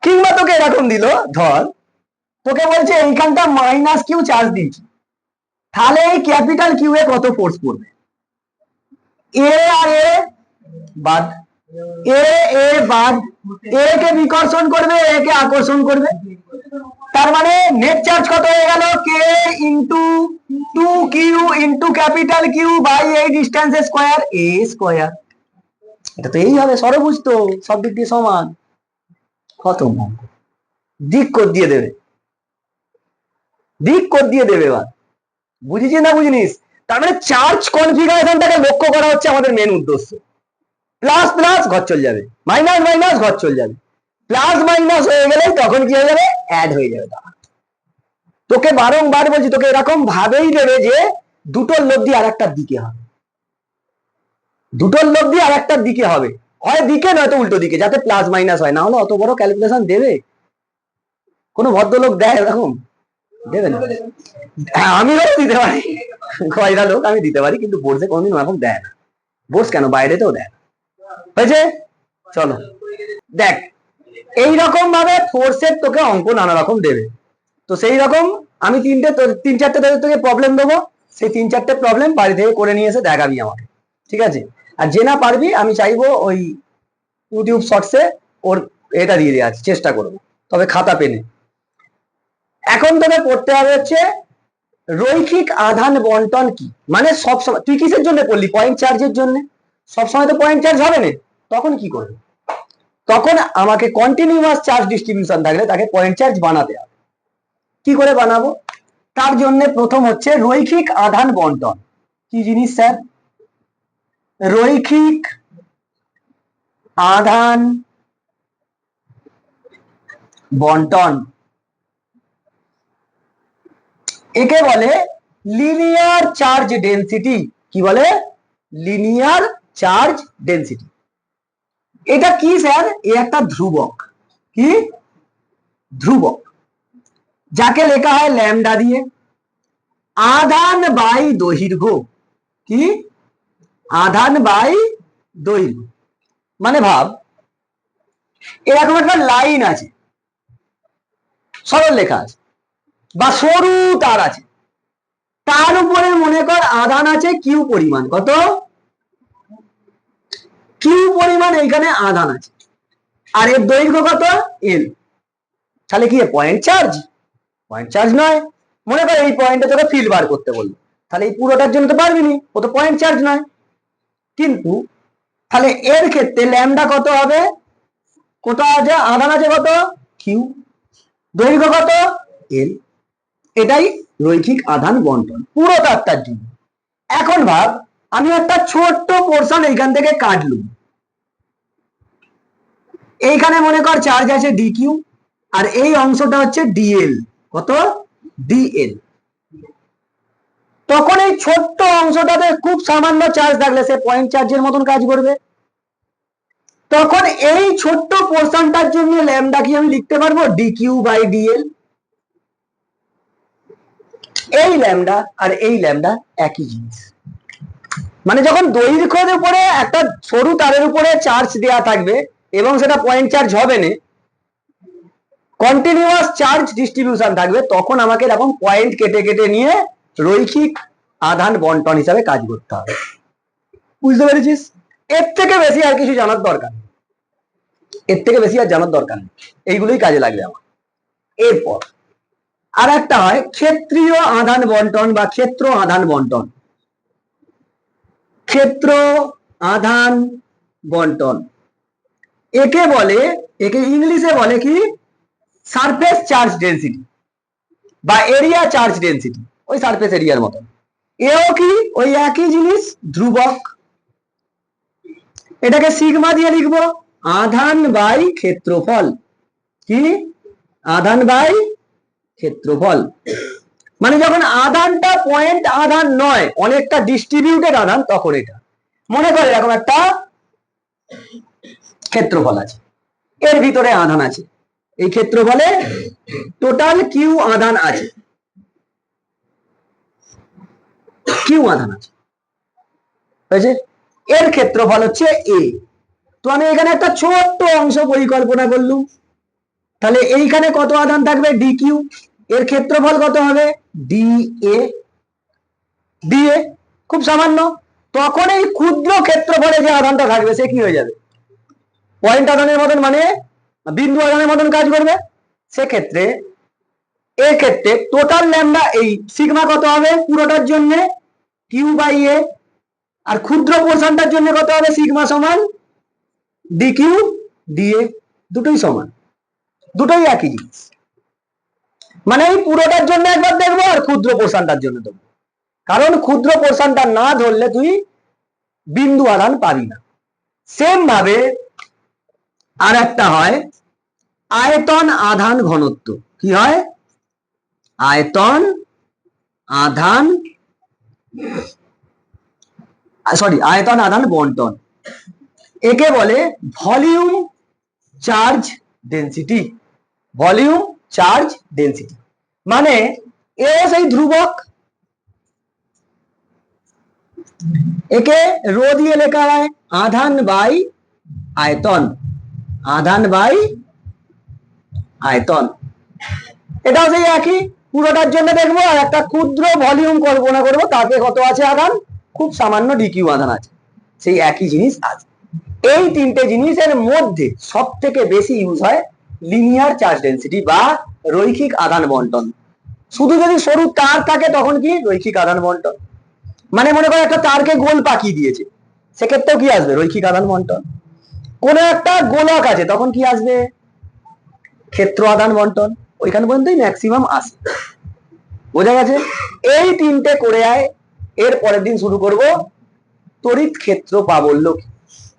কিংবা তোকে এরকম দিল, ধর তোকে বলছে এইখানটা মাইনাস কিউ চার্জ দিচ্ছি, তাহলে এই ক্যাপিটাল কিউ এ কত ফোর্স পড়বে, এ আর এ বাদ, এ এ বাদ, এ কে বিকর্ষণ করবে, এ কে আকর্ষণ করবে, তার মানে নেট চার্জ কত হয়ে গেল, K into 2q into capital Q by এই ডিস্টেন্স স্কোয়ার, এ স্কোয়ার। এটা তো এই হবে, সরবুজ তো, সব দিক দিয়ে সমান, খতম। দিক কোড দিয়ে দেবে, দিক কোড দিয়ে দেবে। এবার বুঝেছিস না বুঝিনিস, তার মানে চার্জ কনফিগারেশনটাকে লক্ষ্য করা হচ্ছে আমাদের মেন উদ্দেশ্য। প্লাস প্লাস ঘর চলে যাবে, মাইনাস মাইনাস ঘর চলে যাবে, প্লাস মাইনাস হয়ে গেলে তখন কি হয়ে যাবে, অ্যাড হয়ে যাবে। তোকে বারংবার বলছি, তোকে এরকম ভাবেই দেবে যে দুটোর লব্ধি আর একটার দিকে হবে, দুটোর লব্ধি আর একটার দিকে হবে, হয় দিকে নয়তো উল্টো দিকে, যাতে প্লাস মাইনাস হয়, না হলে অত বড় ক্যালকুলেশন দেবে কোনো ভদ্রলোক, দেয় এরকম, দেবে না। হ্যাঁ আমিও দিতে পারি, কয়টা লোক আমি দিতে পারি, কিন্তু বোর্ডে কোনোদিন ওরকম দেয় না, বোর্ড কেন বাইরেতেও দেয় না। হয়েছে, চলো দেখ, এইরকম ভাবে ফোর্সের তোকে অঙ্ক নানা রকম দেবে। তো সেই রকম আমি তিন চারটে তোকে প্রবলেম দেবো, সেই 3-4টে প্রবলেম বাড়ি থেকে করে নিয়ে এসে দেখাবি আমাকে, ঠিক আছে। আর যে না পারবি আমি চাইবো ওই ইউটিউব শর্টসে ওর এটা দিয়ে দেওয়ার চেষ্টা করবো, তবে খাতা পেনে। এখন তোকে পড়তে হবে হচ্ছে রৈখিক আধান বন্টন কি, মানে সবসময় তুই কিসের জন্য পড়লি, পয়েন্ট চার্জের জন্য, সবসময় তো পয়েন্ট চার্জ হবে না, তখন কি করবে, তখন আমাকে কন্টিনিউয়াস চার্জ ডিস্ট্রিবিউশন থাকলে তাকে পয়েন্ট চার্জ বানাতে হবে। কি করে বানাবো, তার জন্য প্রথম হচ্ছে রৈখিক আধান বন্টন। কি জিনিস স্যার, রৈখিক আধান বন্টন, একে বলে লিনিয়ার চার্জ ডেনসিটি। কি বলে? Linear charge density. এটা কি স্যার? এ একটা ধ্রুবক। কি ধ্রুবক? যাকে লেখা হয় ল্যামডা দিয়ে। আধান বাই দৈর্ঘ্য। কি আধান বাই দৈর্ঘ্য? মানে ভাব, এরকম একটা লাইন আছে, সরল লেখা আছে, বা সরু তার আছে, তার উপরে মনে কর আধান আছে কিউ পরিমাণ। কত? কিউ পরিমাণ এইখানে আধান আছে, আর এর দৈর্ঘ্য কত? এল। তাহলে কি পয়েন্ট চার্জ? পয়েন্ট চার্জ নয়। মনে কর এই পয়েন্টে তোকে ফিল বার করতে বললো, তাহলে এই পুরোটার জন্য তো পারবি নি, ও তো পয়েন্ট চার্জ নয়। কিন্তু তাহলে এর ক্ষেত্রে ল্যামডা কত হবে? কত আছে? আধান আছে কত? কিউ। দৈর্ঘ্য কত? এল। এটাই রৈখিক আধান বন্টন পুরো তারটার জন্য। এখন ভাব, আমি একটা ছোট্ট পোর্শন এইখান থেকে কাটলুম। এইখানে মনে কর চার্জ আছে ডি কিউ, আর এই অংশটা হচ্ছে ডিএল। কত? ডিএল। তখন এই ছোট্ট অংশটাতে খুব সামান্য চার্জ থাকলে সে পয়েন্ট চার্জের মতন কাজ করবে। তখন এই ছোট্ট পোর্শনটার জন্য ল্যামডা কি আমি লিখতে পারবো? D Q by DL. এই ল্যামডা আর এই ল্যামডা একই জিনিস। মানে যখন দৈর্ঘ্যের উপরে একটা সরু তারের উপরে চার্জ দেওয়া থাকবে এবং সেটা পয়েন্ট চার্জ হবে না, কন্টিনিউয়াস চার্জ ডিস্ট্রিবিউশন থাকবে, তখন আমাকে এরকম পয়েন্ট কেটে কেটে নিয়ে রৈখিক আধান বন্টন হিসাবে কাজ করতে হবে। বুঝতে পেরেছিস? এর থেকে বেশি আর কিছু জানার দরকার নেই, এর থেকে বেশি আর জানার দরকার নেই, এইগুলোই কাজে লাগবে আমার। এরপর আর একটা হয় ক্ষেত্রীয় আধান বন্টন বা ক্ষেত্র আধান বন্টন। ক্ষেত্র আধান বন্টন একে বলে, একে ইংলিশে বলে কি সারফেস চার্জ ডেনসিটি বা এরিয়া চার্জ ডেনসিটি, ওই সারফেস এরিয়ার মতন। এও কি ওই একই জিনিস, ধ্রুবক। এটাকে সিগমা দিয়ে লিখবো, আধান বাই ক্ষেত্রফল। কি আধান বাই ক্ষেত্রফল? মানে যখন আধানটা পয়েন্ট আধান নয়, অনেকটা ডিস্ট্রিবিউটেড আধান, তখন এটা মনে করে এরকম একটা ক্ষেত্রফল আছে, এর ভিতরে আধান আছে, এই ক্ষেত্রফলে টোটাল কিউ আধান আছে, কিউ আধান আছে, হয়েছে? এর ক্ষেত্রফল হচ্ছে এ। তো আমি এখানে একটা ছোট্ট অংশ পরিকল্পনা করলুম, তাহলে এইখানে কত আধান থাকবে? D Q. এর ক্ষেত্রফল কত হবে? D A. ডি এ খুব সামান্য। তখন এই ক্ষুদ্র ক্ষেত্রফলে যে আধানটা থাকবে সে কি হয়ে যাবে? পয়েন্ট আধানের মতন, মানে বিন্দু আধানের মতন কাজ করবে। সেক্ষেত্রে এর ক্ষেত্রে টোটাল ল্যামডা এই সিগমা কত হবে পুরোটার জন্য? কিউ বাই এ। আর ক্ষুদ্র পোর্শনটার জন্য কত হবে? সিগমা সমান ডি কিউ ডি এ। দুটোই সমান, দুটোই একই জিনিস। মানে এই পুরোটার জন্য একবার দেখবো আর ক্ষুদ্র পোর্শনটার জন্য দেখবো, কারণ ক্ষুদ্র পোর্শনটা না ধরলে তুই বিন্দু আধান পাবি না। সেম ভাবে আর একটা হয় আয়তন আধান ঘনত্ব। কি হয়? আয়তন আধান, আয়তন আধান বন্টন। একে বলে volume charge density. Volume charge density মানে এ সেই ধ্রুবক, একে রো দিয়ে লেখা হয় আধান বাই আয়তন। আধান বাই আয়তন, এটাও সেই একই, পুরোটার জন্য দেখবো আর একটা ক্ষুদ্র ভলিউম কল্পনা করবো, তাতে কত আছে আধান? খুব সামান্য ডিকিউ আধান আছে, সেই একই জিনিস আছে। এই তিনটে জিনিসের মধ্যে সব থেকে বেশি ইউজ হয় লিনিয়ার চার্জ ডেনসিটি বা রৈখিক আধান বন্টন। শুধু যদি সরু তার থাকে তখন কি রৈখিক আধান বন্টন, মানে মনে করো একটা তারকে গোল পাকিয়ে দিয়েছে, সেক্ষেত্রেও কি আসবে? রৈখিক আধান বন্টন। কোন একটা গোলক আছে, তখন কি আসবে? ক্ষেত্র আধান বন্টন। ওইখানে পর্যন্তই ম্যাক্সিমাম আসে। বোঝা গেছে? এই তিনটে করে আয়, এর পরের দিন শুরু করব তড়িৎ ক্ষেত্র প্রাবল্য,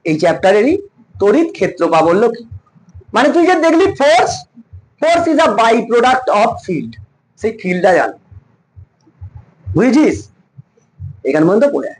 এই চ্যাপ্টারেরই তড়িৎ ক্ষেত্র প্রাবল্য কি? মানে তুই যে দেখলি force, force is a byproduct of field, সেই ফিল্ডটা জান, বুঝেছিস? এখান পর্যন্ত পড়ে